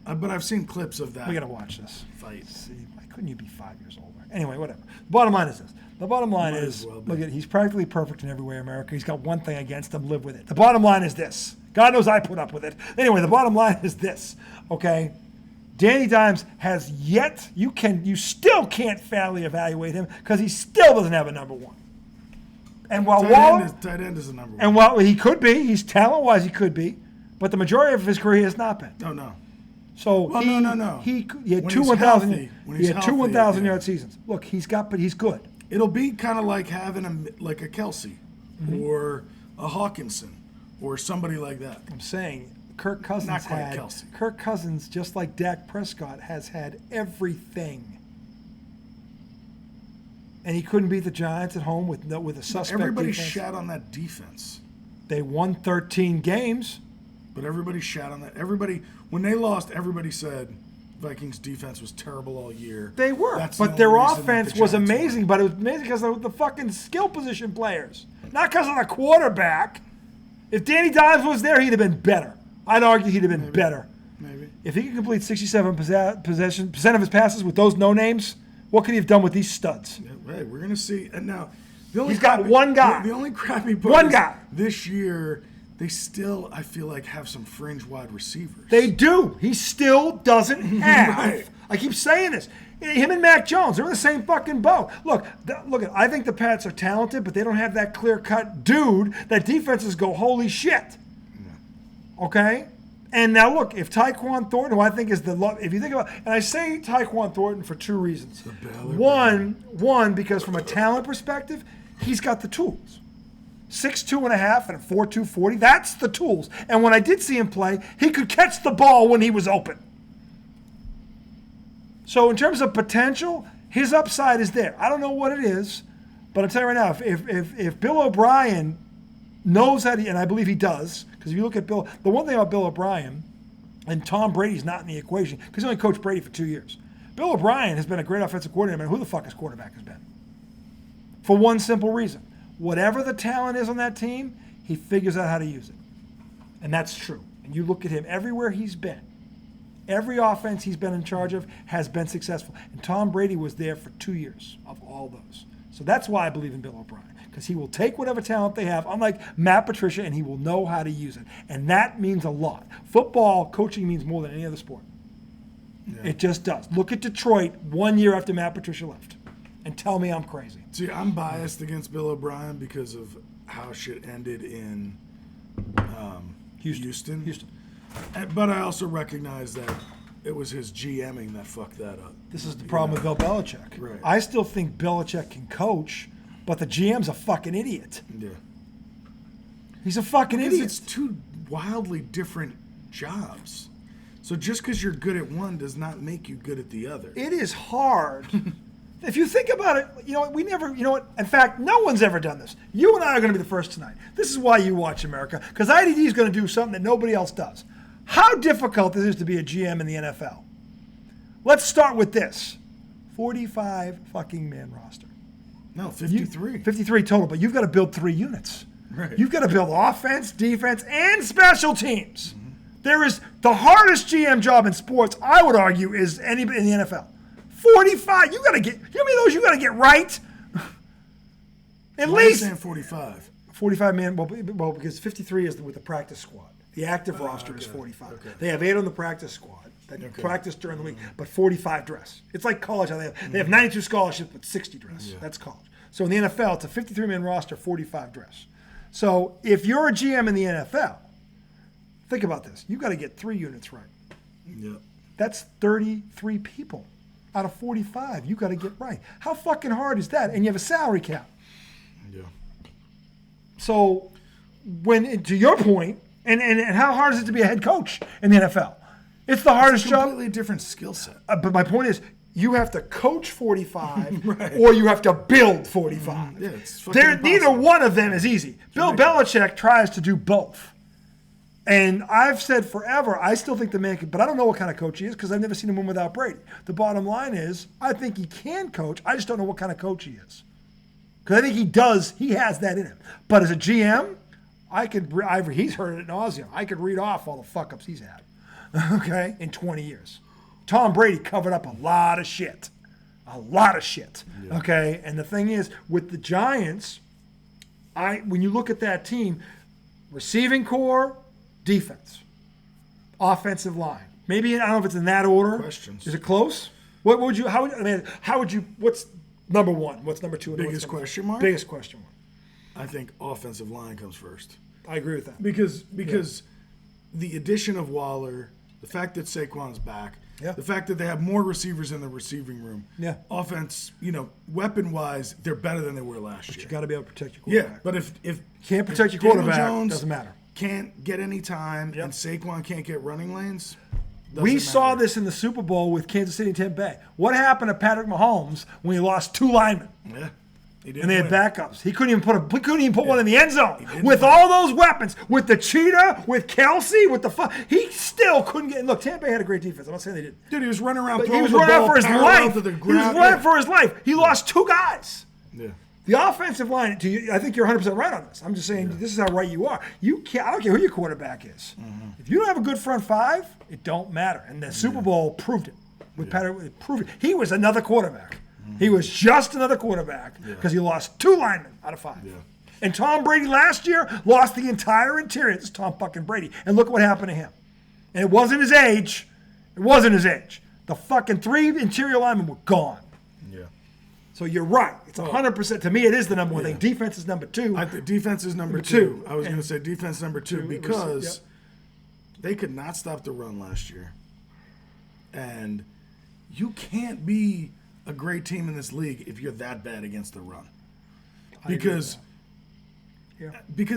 it, but I've seen clips of that. We gotta watch this fight. See, why couldn't you be 5 years older? Anyway, whatever. The bottom line is this. The bottom line is, look at, he's practically perfect in every way, America. He's got one thing against him. Live with it. The bottom line is this. God knows I put up with it. Anyway, the bottom line is this. Okay. Danny Dimes has yet, you still can't fairly evaluate him because he still doesn't have a number 1. And while tight end is the number 1. And while he could be, he's talent-wise he could be, but the majority of his career he has not been. No. So no. He had 2 1,000-yard seasons. Look, but he's good. It'll be kind of like having a Kelsey or a Hawkinson or somebody like that. I'm saying Kirk Cousins, just like Dak Prescott, has had everything. And he couldn't beat the Giants at home with a suspect Everybody defense. shat on that defense. They won 13 games. But everybody shat on that. When they lost, everybody said Vikings defense was terrible all year. They were. But their offense was amazing. But it was amazing because of the fucking skill position players. Not because of the quarterback. If Danny Dimes was there, he'd have been better. I'd argue he'd have been better. Maybe. If he could complete 67% of his passes with those no-names, what could he have done with these studs? Hey, we're going to see. And now, he's got one guy. The only crappy part is this year, they still, I feel like, have some fringe wide receivers. They do. He still doesn't have. Right. I keep saying this. Him and Mac Jones, they're in the same fucking boat. Look, I think the Pats are talented, but they don't have that clear-cut dude that defenses go, holy shit. Okay? And now look, if Tyquan Thornton, who I think is if you think about, and I say Tyquan Thornton for 2 reasons. One, because from a talent perspective, he's got the tools. 6'2.5" and a 4.2 40. That's the tools. And when I did see him play, he could catch the ball when he was open. So in terms of potential, his upside is there. I don't know what it is, but I'll tell you right now, if Bill O'Brien knows how to, and I believe he does, because if you look at Bill, the one thing about Bill O'Brien, and Tom Brady's not in the equation, because he only coached Brady for 2 years. Bill O'Brien has been a great offensive coordinator, man. Who the fuck his quarterback has been? For one simple reason. Whatever the talent is on that team, he figures out how to use it. And that's true. And you look at him everywhere he's been. Every offense he's been in charge of has been successful. And Tom Brady was there for 2 years of all those. So that's why I believe in Bill O'Brien, because he will take whatever talent they have, unlike Matt Patricia, and he will know how to use it. And that means a lot. Football coaching means more than any other sport. Yeah. It just does. Look at Detroit 1 year after Matt Patricia left and tell me I'm crazy. See, I'm biased against Bill O'Brien because of how shit ended in Houston. But I also recognize that it was his GMing that fucked that up. This is the problem with Bill Belichick. Right. I still think Belichick can coach, but the GM's a fucking idiot. Yeah. He's a fucking Because idiot. it's two wildly different jobs. So just because you're good at one does not make you good at the other. It is hard. If you think about it, in fact, no one's ever done this. You and I are going to be the first tonight. This is why you watch America, because IDD is going to do something that nobody else does. How difficult it is to be a GM in the NFL. Let's start with this. 45 fucking man roster. No, 53. 53 total, but you've got to build 3 units. Right. You've got to build offense, defense, and special teams. Mm-hmm. There is the hardest GM job in sports, I would argue, is anybody in the NFL. 45. You got to get, how many of those you got to get right? At least. I'm saying 45. 45 man, well, because 53 is with the practice squad. The active roster is 45. Okay. They have 8 on the practice squad that practice during the week, but 45 dress. It's like college. How they have 92 scholarships, but 60 dress. Yeah. That's college. So in the NFL, it's a 53-man roster, 45 dress. So if you're a GM in the NFL, think about this. You got to get 3 units right. Yeah. That's 33 people out of 45. You got to get right. How fucking hard is that? And you have a salary cap. Yeah. So to your point, and how hard is it to be a head coach in the NFL? It's the hardest It's a job. completely different skill set. But my point is, you have to coach 45 Right. or you have to build 45. Yeah, it's fucking Neither impossible. one of them is easy. Bill Belichick tries to do both. And I've said forever, I still think the man can, but I don't know what kind of coach he is because I've never seen him win without Brady. The bottom line is, I think he can coach. I just don't know what kind of coach he is. Because I think he has that in him. But as a GM, he's heard it ad nauseum. I could read off all the fuck-ups he's had, okay, in 20 years. Tom Brady covered up a lot of shit. Okay? And the thing is, with the Giants, when you look at that team, receiving core, defense, offensive line. Maybe, I don't know if it's in that order. Questions. Is it close? How would you, what's number one? What's number two? Biggest question mark? Biggest question mark. I think offensive line comes first. I agree with that. Because the addition of Waller, the fact that Saquon's back, the fact that they have more receivers in the receiving room, offense, weapon-wise, they're better than they were last year. You got to be able to protect your quarterback. Yeah, but if can't protect your Daniel quarterback, Jones doesn't matter. Can't get any time, and Saquon can't get running lanes. We saw this in the Super Bowl with Kansas City and Tampa Bay. What happened to Patrick Mahomes when he lost 2 linemen? Yeah. And they had backups. He couldn't even put one in the end zone. With all those weapons, with the cheetah, with Kelsey, with he still couldn't get. Look, Tampa Bay had a great defense. I'm not saying they didn't. Dude, he was running around. He was running out for his life. For his life. He lost 2 guys. Yeah. The offensive line. I think you're 100% right on this. I'm just saying this is how right you are. You can't. I don't care who your quarterback is. Mm-hmm. If you don't have a good front 5, it don't matter. And the Super Bowl proved it. With Patrick, it proved it. He was another quarterback. He was just another quarterback because he lost 2 linemen out of 5. Yeah. And Tom Brady last year lost the entire interior. This is Tom fucking Brady. And look what happened to him. And it wasn't his age. The fucking 3 interior linemen were gone. Yeah. So you're right. It's 100%. To me, it is the number one thing. Defense is number 2. I think defense is number 2. I was going to say defense number 2 because they could not stop the run last year. And you can't be a great team in this league if you're that bad against the run. Because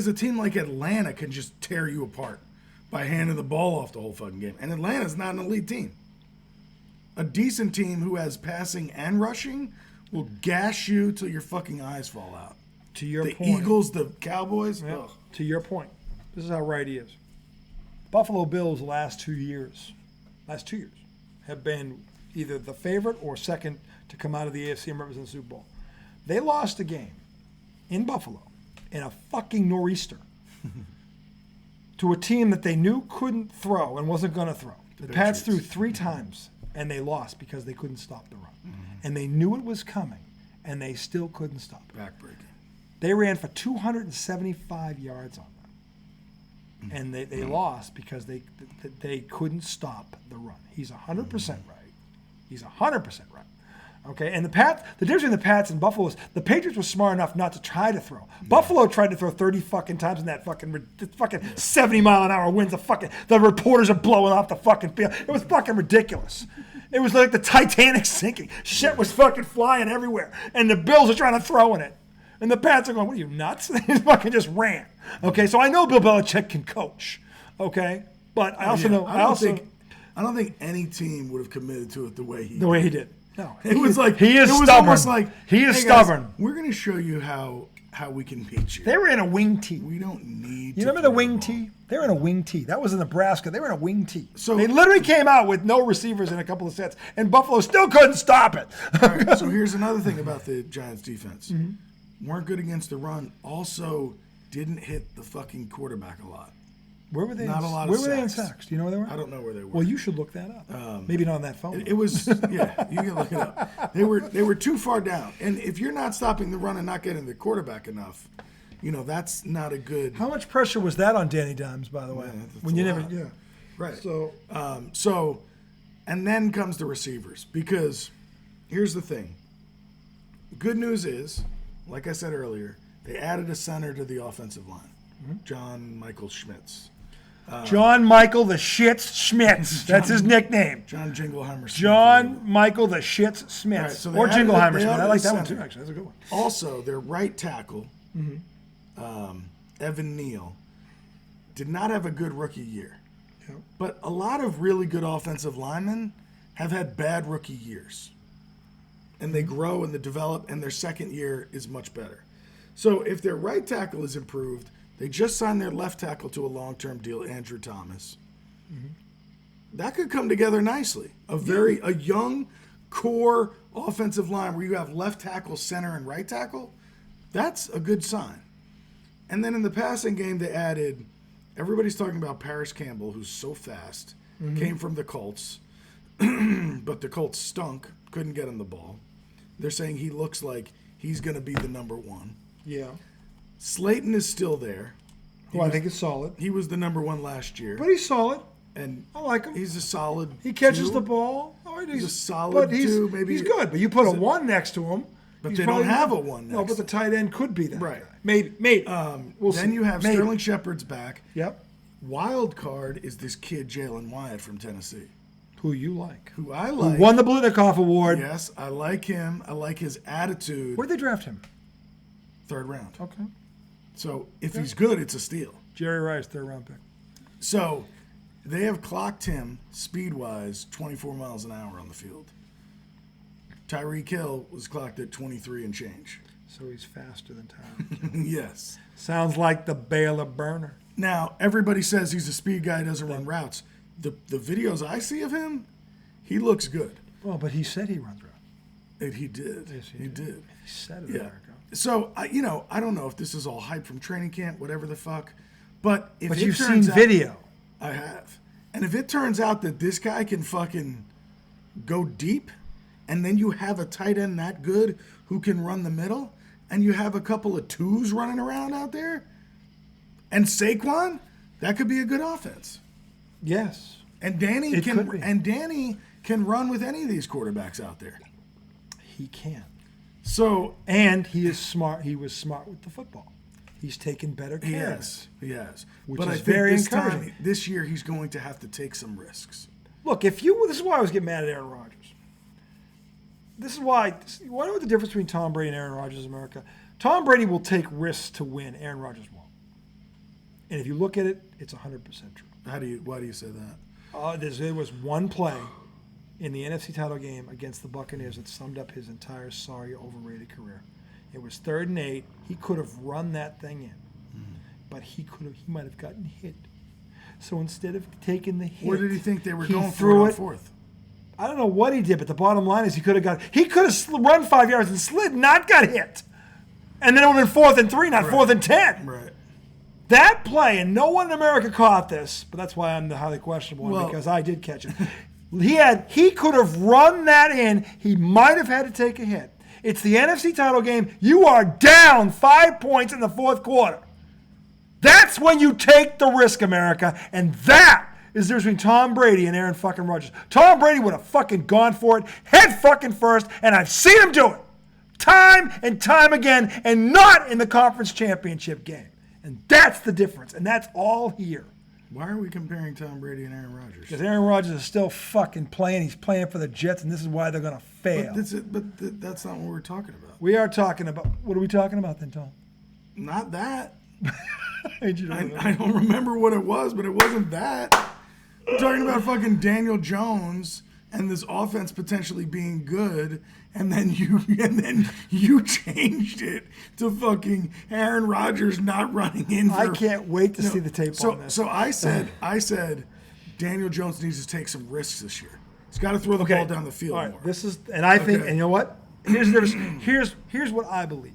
a team like Atlanta can just tear you apart by handing the ball off the whole fucking game. And Atlanta's not an elite team. A decent team who has passing and rushing will gash you till your fucking eyes fall out. To your point. The Eagles, the Cowboys. Yeah. To your point. This is how right he is. Buffalo Bills last 2 years have been either the favorite or second to come out of the AFC and represent the Super Bowl. They lost a game in Buffalo in a fucking nor'easter to a team that they knew couldn't throw and wasn't going to throw. The Pats threw 3 times and they lost because they couldn't stop the run. Mm-hmm. And they knew it was coming and they still couldn't stop it. Backbreaking. They ran for 275 yards on them. And they lost because they couldn't stop the run. He's 100% right. He's 100% right. Okay, and the difference between the Pats and Buffalo is the Patriots were smart enough not to try to throw. Buffalo tried to throw 30 fucking times in that fucking 70-mile-an-hour winds. The reporters are blowing off the fucking field. It was fucking ridiculous. It was like the Titanic sinking. Shit was fucking flying everywhere, and the Bills are trying to throw in it. And the Pats are going, what are you, nuts? They fucking just ran. Okay, so I know Bill Belichick can coach. Okay, but I also know. I don't think any team would have committed to it the way he did. No, it was like he is it was stubborn. Almost like, he is hey stubborn. Guys, we're going to show you how we can beat you. They were in a wing tee. We don't need. You remember the wing tee? They were in a wing tee. That was in Nebraska. They were in a wing tee. So they literally came out with no receivers in a couple of sets, and Buffalo still couldn't stop it. All right, so here's another thing about the Giants' defense: weren't good against the run. Also, didn't hit the fucking quarterback a lot. Where were they? Not a lot of Where were they in sacks. sacks? Do you know where they were? I don't know where they were. Well, you should look that up. Maybe not on that phone. It was yeah. You can look it up. They were too far down, and if you're not stopping the run and not getting the quarterback enough, that's not a good. How much pressure was that on Danny Dimes, by the way? When you never, right. So, And then comes the receivers, because here's the thing. Good news is, like I said earlier, they added a center to the offensive line, John Michael Schmitz. John Michael the Shits Schmitz. That's his nickname. John Jingleheimer Smith. John Michael the Shits Schmitz. Right, so or Jingleheimer Smith. I like that center. one too, actually. That's a good one. Also, their right tackle, Evan Neal, did not have a good rookie year. Yep. But a lot of really good offensive linemen have had bad rookie years. And they grow and they develop, and their second year is much better. So if their right tackle is improved, they just signed their left tackle to a long-term deal, Andrew Thomas. That could come together nicely. A young core offensive line where you have left tackle, center, and right tackle. That's a good sign. And then in the passing game, they added, everybody's talking about Paris Campbell, who's so fast, came from the Colts, but the Colts stunk, couldn't get him the ball. They're saying he looks like he's going to be the number one. Yeah. Slayton is still there. I think is solid. He was the number one last year. But he's solid. And I like him. He's a solid He catches two. the ball. Oh, He's a solid two. Maybe he's good. But you put a one next to him. But they don't have a one next. No, but the tight end could be that. Right. Guy. Maybe. We'll then see. you have Maybe. Sterling Shepard's back. Yep. Wild card is this kid Jalen Wyatt from Tennessee. Who you like. Who I like. Who won the Blitnikoff Award. Yes, I like him. I like his attitude. Where'd they draft him? 3rd round. Okay. So if he's good, it's a steal. Jerry Rice, 3rd round pick. So they have clocked him speed-wise 24 miles an hour on the field. Tyreek Hill was clocked at 23 and change. So he's faster than Tyreek. Yes. Sounds like the Baylor burner. Now, everybody says he's a speed guy, doesn't run routes. The videos I see of him, he looks good. Well, but he said he runs routes. And he did. Yes, he did. He said it, Yeah. America. So, I don't know if this is all hype from training camp, whatever the fuck. But if But it you've seen turns out, video. I have. And if it turns out that this guy can fucking go deep, and then you have a tight end that good who can run the middle, and you have a couple of twos running around out there, and Saquon, that could be a good offense. Yes. And Danny It could be. can run with any of these quarterbacks out there. He can. So And he is smart. He was smart with the football. He's taken better care of it. he has. Which But is I think very this encouraging. this year he's going to have to take some risks. Look, this is why I was getting mad at Aaron Rodgers. This is why. You want to know what the difference between Tom Brady and Aaron Rodgers in America? Tom Brady will take risks to win. Aaron Rodgers won't. And if you look at it, it's 100% true. Why do you say that? There was one play in the NFC title game against the Buccaneers that summed up his entire sorry, overrated career. It was 3rd and 8. He could have run that thing in, but he might have gotten hit. So instead of taking the hit, Where did he think they were going threw for it on 4th? I don't know what he did, but the bottom line is he could have run 5 yards and slid, not got hit, and then it would have been 4th and 3, not 4th and 10. Right. That play, and no one in America caught this, but that's why I'm the highly questionable one, because I did catch it. He could have run that in. He might have had to take a hit. It's the NFC title game. You are down 5 points in the 4th quarter. That's when you take the risk, America, and that is the difference between Tom Brady and Aaron fucking Rodgers. Tom Brady would have fucking gone for it, head fucking first, and I've seen him do it time and time again, and not in the conference championship game. And that's the difference, and that's all here. Why are we comparing Tom Brady and Aaron Rodgers? Because Aaron Rodgers is still fucking playing. He's playing for the Jets, and this is why they're going to fail. That's not what we're talking about. We are talking about, what are we talking about then, Tom? Not that. I don't remember what it was, but it wasn't that. We're talking about fucking Daniel Jones and this offense potentially being good, and then you changed it to fucking Aaron Rodgers not running in. I can't wait to see the tape on this. So I said Daniel Jones needs to take some risks this year. He's got to throw the ball down the field All right, more. this is, and I think, and you know what? Here's the difference. Here's what I believe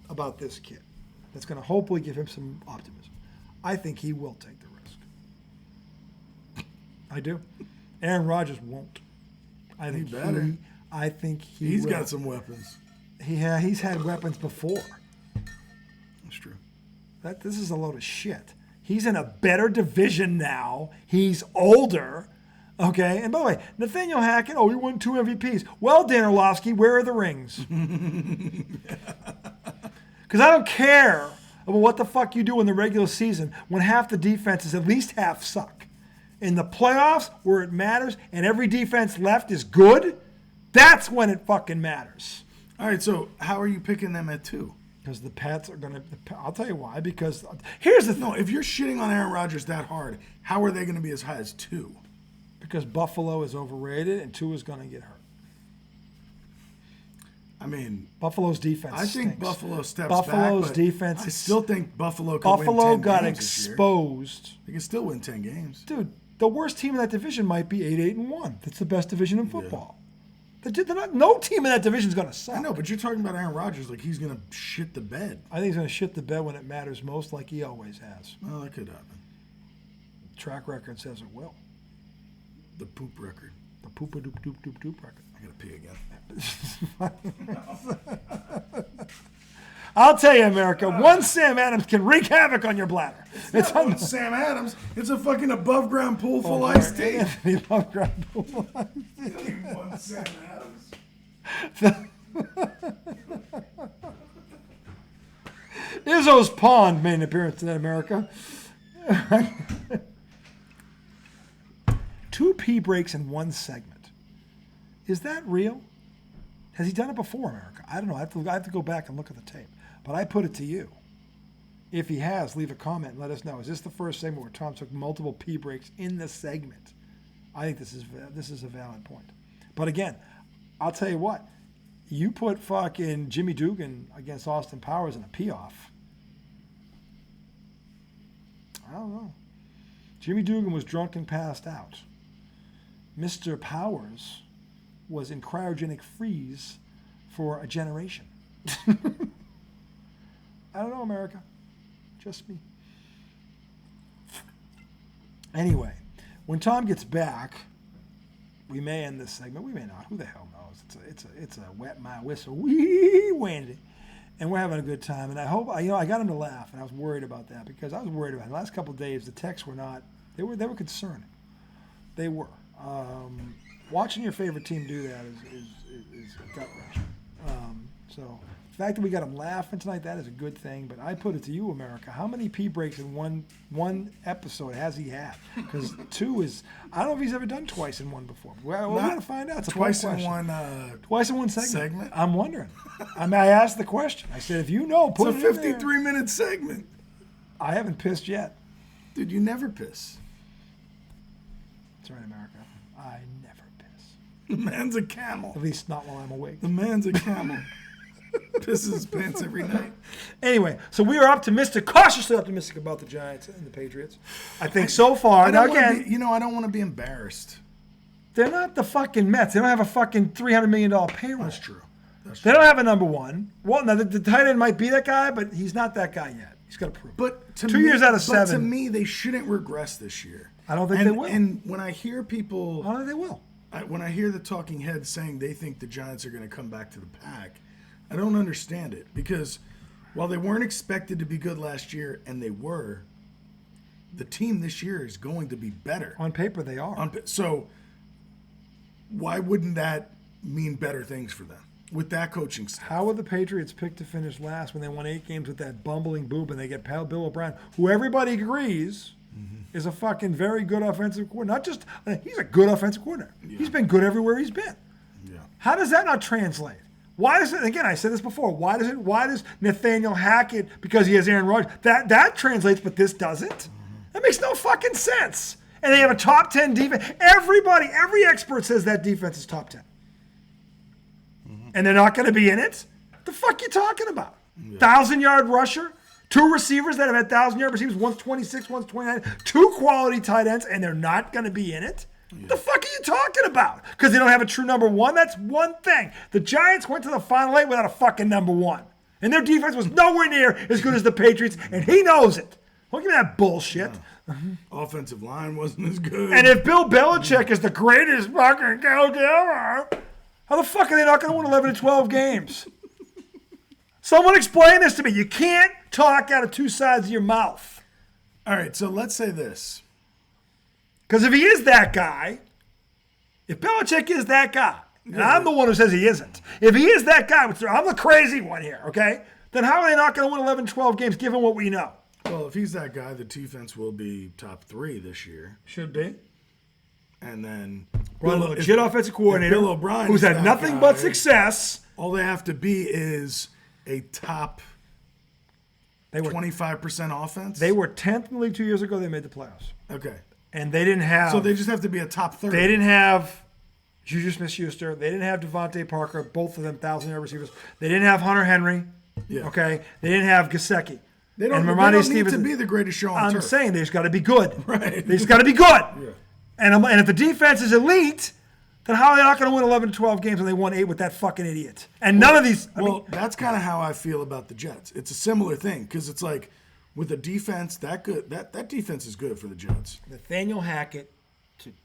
about this kid. That's going to hopefully give him some optimism. I think he will take the risk. I do. Aaron Rodgers won't. I think He's got some weapons. He's had weapons before. That's true. This is a load of shit. He's in a better division now. He's older. Okay, and by the way, Nathaniel Hackett, he won 2 MVPs. Well, Dan Orlovsky, where are the rings? Because I don't care about what the fuck you do in the regular season when half the defenses, at least half, suck. In the playoffs, where it matters, and every defense left is good, that's when it fucking matters. All right, so how are you picking them at 2? Because the Pats are going to, I'll tell you why, because here's the thing. No, if you're shitting on Aaron Rodgers that hard, how are they going to be as high as 2? Because Buffalo is overrated and 2 is going to get hurt. I mean, Buffalo's defense I think stinks. Buffalo steps Buffalo's back, defense. I still think Buffalo can win 10 Buffalo got games this year. exposed. They can still win 10 games. Dude, the worst team in that division might be 8-1. That's the best division in football. No team in that division is going to suck. I know, but you're talking about Aaron Rodgers like he's going to shit the bed. I think he's going to shit the bed when it matters most, like he always has. Well, that could happen. Track record says it will. The poop record. The poop-a-doop-doop-doop-doop record. I got to pee again. I'll tell you, America, one Sam Adams can wreak havoc on your bladder. It's not Sam Adams. It's a fucking above-ground pool full of iced tea. Above-ground pool full of iced tea. One Sam Adams. Izzo's Pond made an appearance in America. 2 pee breaks in one segment. Is that real? Has he done it before, America? I don't know. I have to go back and look at the tape. But I put it to you. If he has, leave a comment and let us know. Is this the first segment where Tom took multiple pee breaks in the segment? I think this is a valid point. But again, I'll tell you what. You put fucking Jimmy Dugan against Austin Powers in a pee off. I don't know. Jimmy Dugan was drunk and passed out. Mr. Powers was in cryogenic freeze for a generation. I don't know, America. Just me. Anyway, when Tom gets back, we may end this segment. We may not. Who the hell knows? It's a wet my whistle. Wee Wendy. And we're having a good time. And I hope I got him to laugh, and I was worried about that because I was worried about it. The last couple of days, the texts were not. They were concerning. They were. Watching your favorite team do that is gut wrenching. So the fact that we got him laughing tonight, that is a good thing. But I put it to you, America, how many pee breaks in one episode has he had? Because 2 is, I don't know if he's ever done twice in one before. We're going to find out. It's a Twice fun in question. one Twice in one segment. segment? I'm wondering. I mean, I asked the question. I said, if you know, put It's a it in there. 53-minute segment. I haven't pissed yet. Dude, you never piss. That's right, America. I never piss. The man's a camel. At least not while I'm awake. The man's a camel. Pisses his pants every night. Anyway, so we are optimistic, cautiously optimistic about the Giants and the Patriots. I think so far. Now again, I don't want to be embarrassed. they're not the fucking Mets. They don't have a fucking $300 million payroll. That's true. They don't have a number one. Well, now the tight end might be that guy, but he's not that guy yet. He's got to prove it. But 2 years out of 7. But to me, they shouldn't regress this year. I don't think they will. And when I hear people, I don't think they will. when I hear the talking heads saying they think the Giants are going to come back to the pack, I don't understand it. Because while they weren't expected to be good last year, and they were, the team this year is going to be better. On paper, they are. So why wouldn't that mean better things for them with that coaching staff? How would the Patriots pick to finish last when they won 8 games with that bumbling boob and they get Bill O'Brien, who everybody agrees is a fucking very good offensive coordinator? Not just, he's a good offensive coordinator. Yeah. He's been good everywhere he's been. Yeah. How does that not translate? Why does it, again, I said this before, why does Nathaniel Hackett, because he has Aaron Rodgers, that translates, but this doesn't? That makes no fucking sense. And they have a top 10 defense. Every expert says that defense is top 10. And they're not going to be in it? What the fuck are you talking about? 1,000-yard rusher? 2 receivers that have had 1,000-yard receivers, one's 26, one's 29, 2 quality tight ends, and they're not going to be in it? What the fuck are you talking about? Because they don't have a true number 1? That's one thing. The Giants went to the Final 8 without a fucking number 1. And their defense was nowhere near as good as the Patriots, and he knows it. Look at that bullshit. Offensive line wasn't as good. And if Bill Belichick is the greatest fucking coach ever, how the fuck are they not going to win 11 to 12 games? Someone explain this to me. You can't talk out of 2 sides of your mouth. All right, so let's say this. Because if he is that guy, if Belichick is that guy, and I'm the one who says he isn't, if he is that guy, which I'm the crazy one here, okay, then how are they not going to win 11, 12 games given what we know? Well, if he's that guy, the defense will be top 3 this year. Should be. And then a legit offensive coordinator Bill O'Brien, who's had nothing but success. All they have to be is a top 25% offense. They were 10th in the league 2 years ago. They made the playoffs. Okay. And they didn't have. So they just have to be a top 30. They didn't have Juju Smith-Schuster. They didn't have Devontae Parker, both of them 1,000-yard receivers. They didn't have Hunter Henry. Yeah. Okay. They didn't have Gesicki. They don't need to be the greatest show on turf. I'm saying they just got to be good. Right. They just got to be good. Yeah. And if the defense is elite, then how are they not going to win 11 to 12 games when they won 8 with that fucking idiot? And none of these. That's kind of how I feel about the Jets. It's a similar thing because it's like with a defense that good, that defense is good for the Jets. Nathaniel Hackett,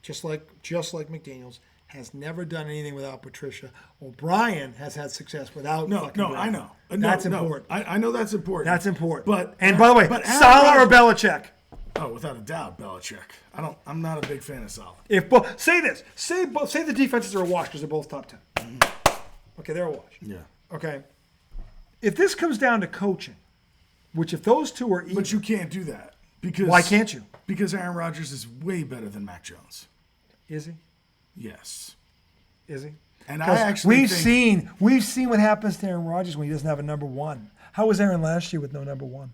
just like McDaniels, has never done anything without Patricia. O'Brien has had success without. No, I know. That's important. I know that's important. That's important. But by the way, Saleh or Belichick? Oh, without a doubt, Belichick. I'm not a big fan of Saleh. Say the defenses are a wash because they're both top 10. Mm-hmm. Okay, they're a wash. Yeah. Okay. If this comes down to coaching, which if those two are even, but you can't do that because why can't you? Because Aaron Rodgers is way better than Mac Jones. Is he? Yes. Is he? And I actually we've seen what happens to Aaron Rodgers when he doesn't have a number 1. How was Aaron last year with no number 1?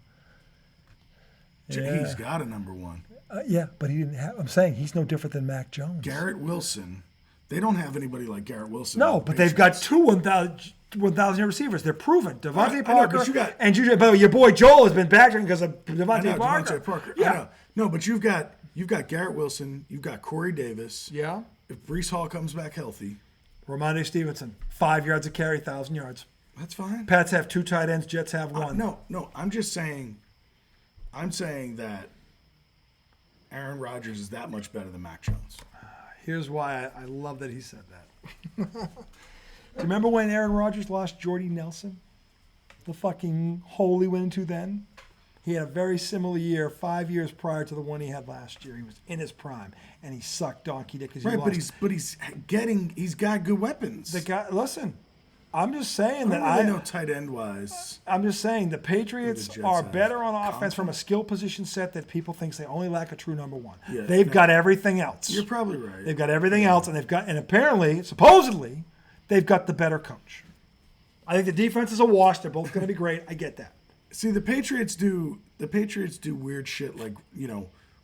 Yeah. He's got a number 1. Yeah, but he didn't have. I'm saying he's no different than Mac Jones. Garrett Wilson. They don't have anybody like Garrett Wilson. No, but they've got 2 1,000-yard receivers. They're proven. Devontae Parker and Juju. By the way, your boy Joel has been battering because of Devontae Parker. Yeah. I know. No, but you've got Garrett Wilson. You've got Corey Davis. Yeah. If Breece Hall comes back healthy. Ramondre Stevenson, 5 yards a carry, 1,000 yards. That's fine. Pats have 2 tight ends. Jets have 1. No. I'm just saying. I'm saying that Aaron Rodgers is that much better than Mac Jones. Here's why I love that he said that. Do you remember when Aaron Rodgers lost Jordy Nelson? The fucking hole he went into then? He had a very similar year 5 years prior to the one he had last year. He was in his prime, and he sucked donkey dick. Right, but he's got good weapons. Listen, I'm just saying that I know tight end wise. I'm just saying the Patriots are better on offense from a skill position set that people think they only lack a true number 1. Yeah, they've got everything else. You're probably right. They've got everything else, and apparently, supposedly, they've got the better coach. I think the defense is a wash. They're both going to be great. I get that. See, the Patriots do weird shit like,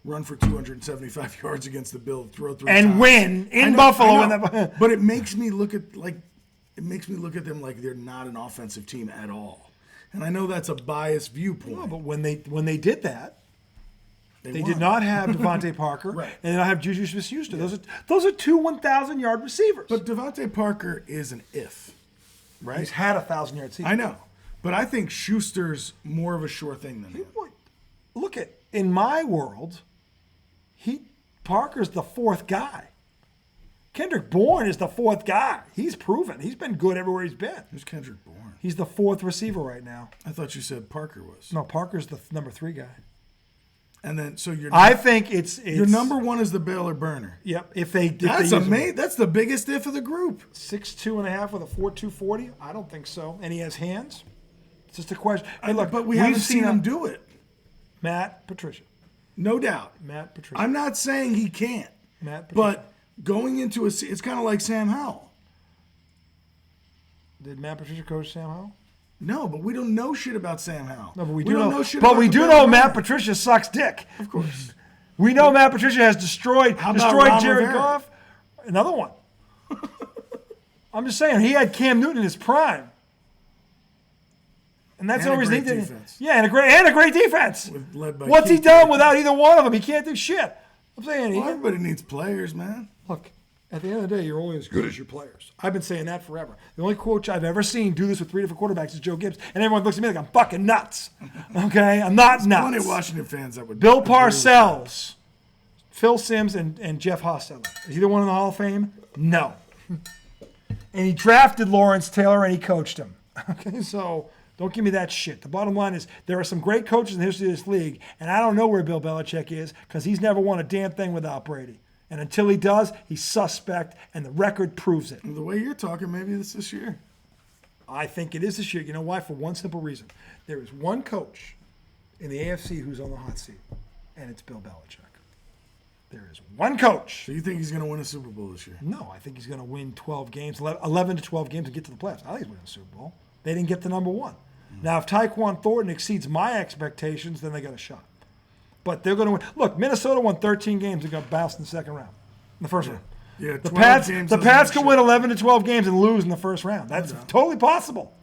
run for 275 yards against the Bills, throw 3 and times. Win in Buffalo. But it makes me look at them like they're not an offensive team at all. And I know that's a biased viewpoint. No, but when they did that, they did not have Devontae Parker, right. And they don't have Juju Smith-Schuster. Yeah. Those are 2 1,000-yard receivers. But Devontae Parker is an if, right? He's had a 1,000-yard season. I know. But I think Schuster's more of a sure thing than him. Look in my world, Parker's the 4th guy. Kendrick Bourne is the 4th guy. He's proven. He's been good everywhere he's been. Who's Kendrick Bourne? He's the 4th receiver right now. I thought you said Parker was. No, Parker's the number 3 guy. And then so I think it's your number one is the Baylor burner. Yep. If That's they amazing. That's the biggest if of the group. 6'2.5" with a 4.2 40. I don't think so. And he has hands. It's just a question. Hey, look, but we haven't seen him do it. Matt Patricia. No doubt. Matt Patricia. I'm not saying he can't. Matt Patricia. But going into it's kind of like Sam Howell. Did Matt Patricia coach Sam Howell? No, but we don't know shit about Sam Howell. No, but we don't do know shit But about we the do Baylor know burner. Matt Patricia sucks dick. Of course. We know Matt Patricia has destroyed How about Ron Jared Rivera? Goff. Another one. I'm just saying, he had Cam Newton in his prime. And that's And the a only reason he great didn't. defense. Yeah, and a great defense. Led by What's he Keith done Baker. without either one of them? He can't do shit. I'm saying, Well, everybody needs players, man. look, at the end of the day, you're only as good as your players. I've been saying that forever. The only coach I've ever seen do this with 3 different quarterbacks is Joe Gibbs. And everyone looks at me like I'm fucking nuts. Okay? I'm not nuts. Plenty of Washington fans that would Bill agree with Parcells, Phil Simms, and Jeff Hostetler. Is either one in the Hall of Fame? No. And he drafted Lawrence Taylor and he coached him. Okay, so don't give me that shit. The bottom line is there are some great coaches in the history of this league, and I don't know where Bill Belichick is because he's never won a damn thing without Brady. And until he does, he's suspect, and the record proves it. that. The way you're talking, maybe it's this year. I think it is this year. You know why? For one simple reason. There is one coach in the AFC who's on the hot seat, and it's Bill Belichick. There is one coach. So you think he's going to win a Super Bowl this year? No, I think he's going to win 12 games, 11 to 12 games, and get to the playoffs. I think he's winning the Super Bowl. They didn't get the number one. Now, if Tyquan Thornton exceeds my expectations, then they got a shot. But they're going to win. Look, Minnesota won 13 games and got bounced in the second round, in the first round. Yeah, The 12 Pats, games the doesn't Pats mean can win shit. 11 to 12 games and lose in the first round. That's totally possible.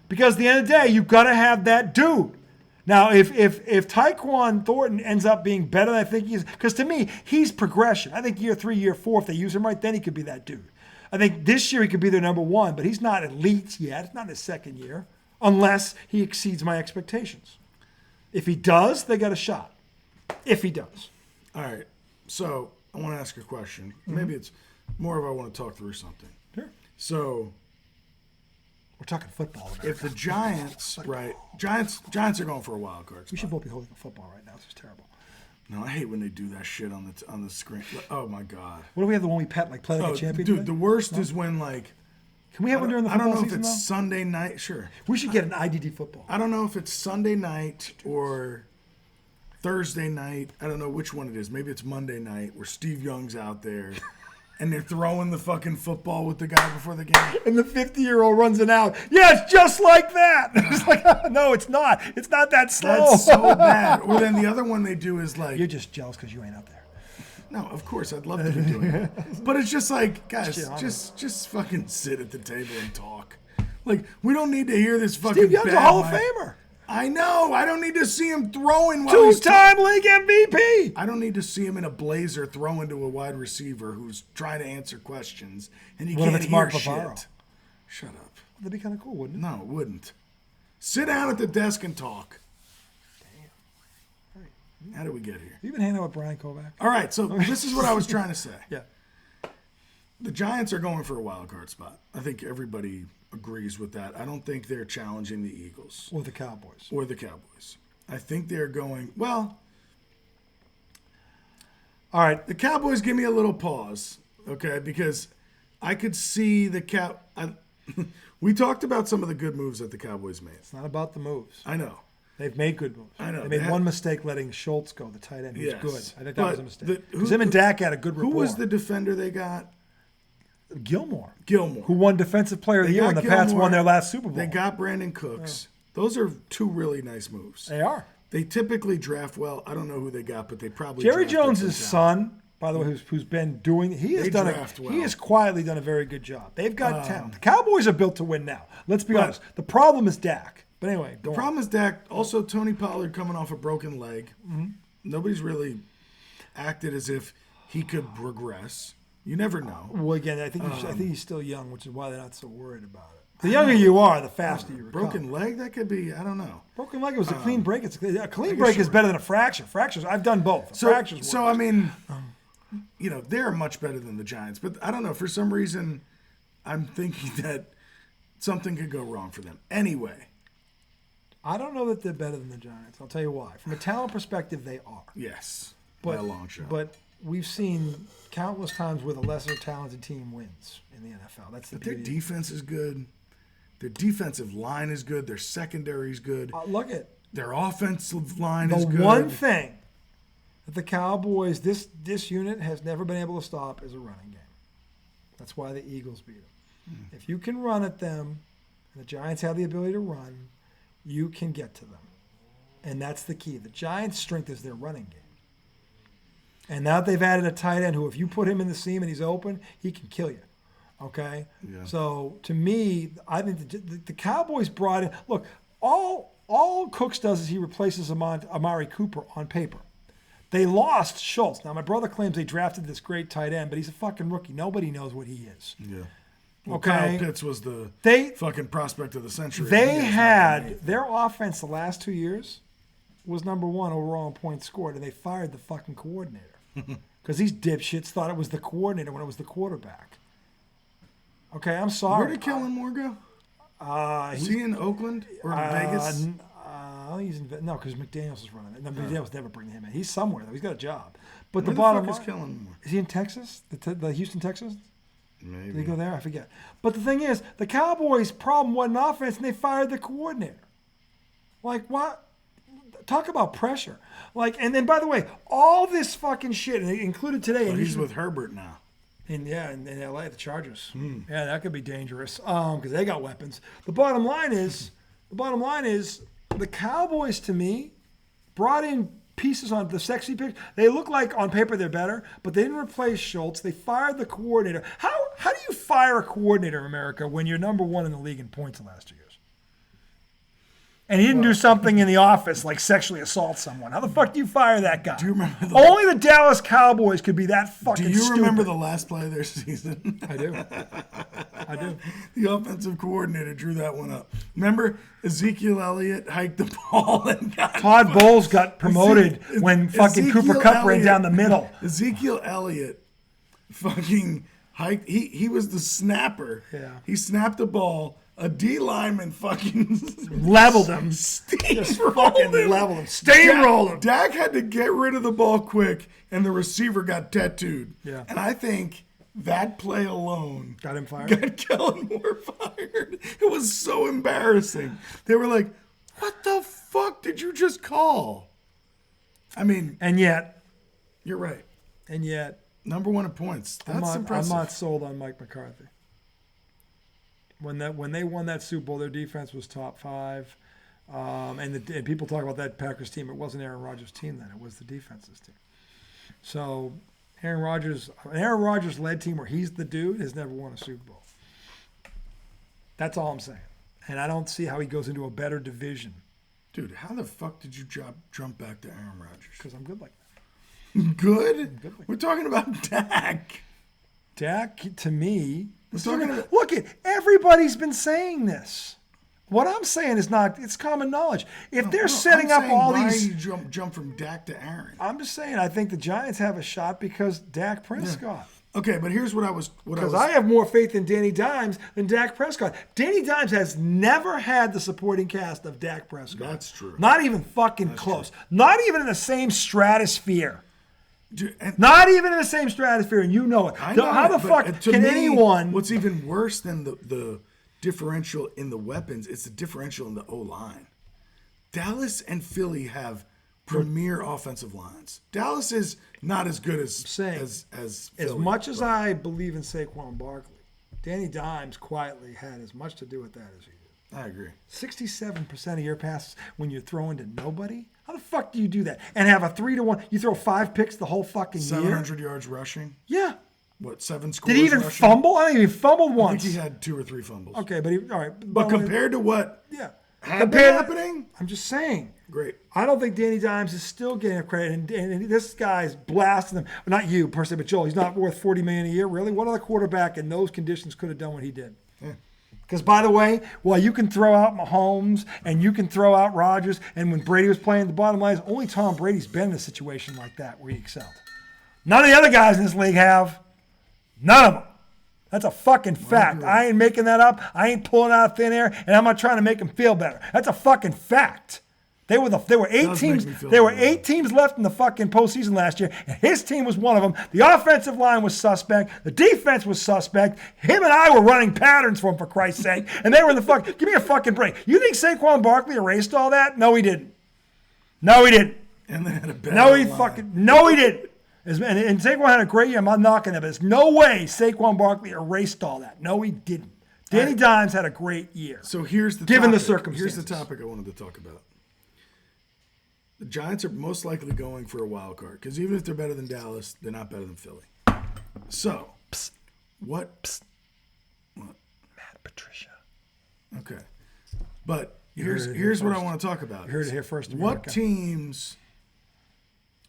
Because at the end of the day, you've got to have that dude. Now, if Tyquan Thornton ends up being better than I think he is, because to me, he's progression. I think year 3, year 4, if they use him right, then he could be that dude. I think this year he could be their number one, but he's not elite yet. It's not his second year, unless he exceeds my expectations. If he does, they got a shot. If he does. All right. So I want to ask a question. Mm-hmm. Maybe it's more of I want to talk through something. Sure. So We're talking football. America. if the Giants, right? Giants are going for a wild card We spot. should both be holding a football right now. This is terrible. No, I hate when they do that shit on the screen. Oh my god. What do we have the one we pet, like play like Oh, a champion? dude, today? the worst is when like Can we have one during the I don't football know if season, it's though? Sunday night. Sure. We should get an IDD football. I don't know if it's Sunday night or Thursday night. I don't know which one it is. Maybe it's Monday night where Steve Young's out there and they're throwing the fucking football with the guy before the game. And the 50-year-old runs it out. Yeah, it's just like that. It's like, no, it's not. It's not that slow. That's so bad. Or then the other one they do is like, You're just jealous because you ain't out there. no, of course I'd love to be doing it, but it's just like, guys, Shit, I just fucking sit at the table and talk. Like we don't need to hear this fucking. Steve Young's a bad Hall of mic. Famer. I know. I don't need to see him throwing while he's Two-time league MVP. I don't need to see him in a blazer throwing to a wide receiver who's trying to answer questions and he What if can't it's Mark hear Bavaro? shit. Shut up. That'd be kind of cool, wouldn't it? No, it wouldn't. Sit down at the desk and talk. How did we get here? You been hanging out with Brian Kovac? All right, so this is what I was trying to say. Yeah. The Giants are going for a wild card spot. I think everybody agrees with that. I don't think they're challenging the Eagles Or the Cowboys. or the Cowboys. I think they're going, well, All right. the Cowboys give me a little pause, okay, because I could see the we talked about some of the good moves that the Cowboys made. It's not about the moves. I know. They've made good moves. I know. They They made had- one mistake letting Schultz go, the tight end, who's Yes. good. I think that But was a mistake. who- Because him and Dak had a good rapport. Who was the defender they got? Gilmore, Gilmore. who won Defensive Player of the They Year got when the Pats Gilmore. won their last Super Bowl. They got Brandon Cooks. Those are two really nice moves. They are. They typically draft well. I don't know who they got, but they probably Jerry drafted Jones' some talent. son, by the way, who's been doing, he has They done draft well. he has quietly done a very good job. They've got talent. The Cowboys are built to win now. Let's be honest. The problem is Dak. But anyway, go on. Problem is Dak. Also, Tony Pollard coming off a broken leg. Mm-hmm. Nobody's really acted as if he could regress. You never know. Well, again, I think he's still young, which is why they're not so worried about it. The younger you are, the faster you recover. Broken leg? That could be. I don't know. Broken leg was a clean break. A clean guess break you're is better than a fracture. Fractures, I've done both. Fractures So work. I mean, they're much better than the Giants, but I don't know. For some reason, I'm thinking that something could go wrong for them. Anyway, I don't know that they're better than the Giants. I'll tell you why. From a talent perspective, they are. Yes, by a long shot. But we've seen countless times where the lesser talented team wins in the NFL. That's the But their beauty. defense is good. Their defensive line is good. Their secondary is good. Look at Their offensive line is the good. one thing that the Cowboys, this unit has never been able to stop is a running game. That's why the Eagles beat them. If you can run at them, and the Giants have the ability to run, you can get to them. And that's the key. The Giants' strength is their running game. And now that they've added a tight end who, if you put him in the seam and he's open, he can kill you. Okay? Yeah. So, to me, I think the Cowboys brought in – look, all Cooks does is he replaces Amari Cooper on paper. They lost Schultz. Now, my brother claims they drafted this great tight end, but he's a fucking rookie. Nobody knows what he is. Yeah. Well, Okay. Kyle Pitts was the fucking prospect of the century. They had their offense the last 2 years was number one overall in points scored, and they fired the fucking coordinator because these dipshits thought it was the coordinator when it was the quarterback. Okay, I'm sorry. Where did Kellen Moore go? Is he in Oakland or Vegas? He's in no, because McDaniels is running it. No, McDaniels never bring him in. He's somewhere though. He's got a job. But Where the bottom fuck is line, Kellen Moore? is he in Texas? The Houston Texans? Maybe. Did he go there? I forget. But the thing is, the Cowboys' problem wasn't offense, and they fired the coordinator. Like, what? Talk about pressure. Like, and then, by the way, all this fucking shit, and it included today. But he's with Herbert now. In L.A., the Chargers. Yeah, that could be dangerous because they got weapons. The bottom line is, the Cowboys, to me, brought in pieces on the sexy pick. They look like on paper they're better, but they didn't replace Schultz. They fired the coordinator. How do you fire a coordinator in America when you're number one in the league in points the last 2 years? And he didn't do something in the office like sexually assault someone. How the fuck do you fire that guy? Do you remember Only the Dallas Cowboys could be that fucking Do you stupid. remember the last play of their season? I do. I do. The offensive coordinator drew that one up. Remember, Ezekiel Elliott hiked the ball and got Todd Bowles got promoted when fucking Ezekiel Cooper Kupp ran Elliott- down the middle. Ezekiel Elliott fucking hiked. He was the snapper. Yeah. He snapped the ball. A D lineman fucking Leveled him. steamrolled him. Leveled him. Steamrolled him. Dak had to get rid of the ball quick, and the receiver got tattooed. Yeah. And I think that play alone Got him fired? got Kellen Moore fired. It was so embarrassing. They were like, "What the fuck did you just call?" I mean, And yet, you're right. Number one in points. That's I'm impressive. not sold on Mike McCarthy. When they won that Super Bowl, their defense was top 5. And people talk about that Packers team. It wasn't Aaron Rodgers' team then. It was the defense's team. So an Aaron Rodgers led team where he's the dude has never won a Super Bowl. That's all I'm saying. And I don't see how he goes into a better division. Dude, how the fuck did you jump back to Aaron Rodgers? Because I'm good like that. Good? Good like We're talking about Dak. Dak, to me, talking about- look, everybody's been saying this. What I'm saying is it's common knowledge. If they're setting I'm up saying all why these, you jump from Dak to Aaron. I'm just saying I think the Giants have a shot because Dak Prescott. Okay, but here's what I was. Because I have more faith in Danny Dimes than Dak Prescott. Danny Dimes has never had the supporting cast of Dak Prescott. That's true. Not even fucking close. Not even in the same stratosphere. Dude, and Not even in the same stratosphere, and you know it. I know How it, the but fuck to can me, anyone? What's even worse than the differential in the weapons? It's the differential in the O line. Dallas and Philly have premier offensive lines. Dallas is not as good as saying, as As Philly, much as but- I believe in Saquon Barkley, Danny Dimes quietly had as much to do with that as he did. I agree. 67% of your passes when you're throwing to nobody? How the fuck do you do that? And have a 3-1, you throw 5 picks the whole fucking year? 700 yards rushing. Yeah. What, 7 scores? Did he even rushing? fumble? I don't think he fumbled I once. think he had 2 or 3 fumbles. Okay, but all right. But compared to what yeah. had been happening, I'm just saying. great. I don't think Danny Dimes is still getting a credit, and this guy's blasting them. Well, not you per se, but Joel. He's not worth $40 million a year, really. What other quarterback in those conditions could have done what he did? Because, by the way, while you can throw out Mahomes and you can throw out Rodgers, and when Brady was playing, the bottom line is only Tom Brady's been in a situation like that where he excelled. None of the other guys in this league have. None of them. That's a fucking fact. I ain't making that up. I ain't pulling out of thin air, and I'm not trying to make them feel better. That's a fucking fact. There were 8 teams. There were 8 teams left in the fucking postseason last year, and his team was one of them. The offensive line was suspect. The defense was suspect. Him and I were running patterns for him, for Christ's sake, and they were in the fuck. Give me a fucking break. You think Saquon Barkley erased all that? No, he didn't. No, he didn't. And they had a bad No, he line. fucking. No, he didn't. And Saquon had a great year. I'm not knocking it, but there's no way Saquon Barkley erased all that. No, he didn't. Danny Dimes had a great year. So here's the given topic. the circumstances. Here's the topic I wanted to talk about. The Giants are most likely going for a wild card because even if they're better than Dallas, they're not better than Philly. So, what? Matt Patricia. Okay, but here's what I want to talk about. You heard it here first, What America. teams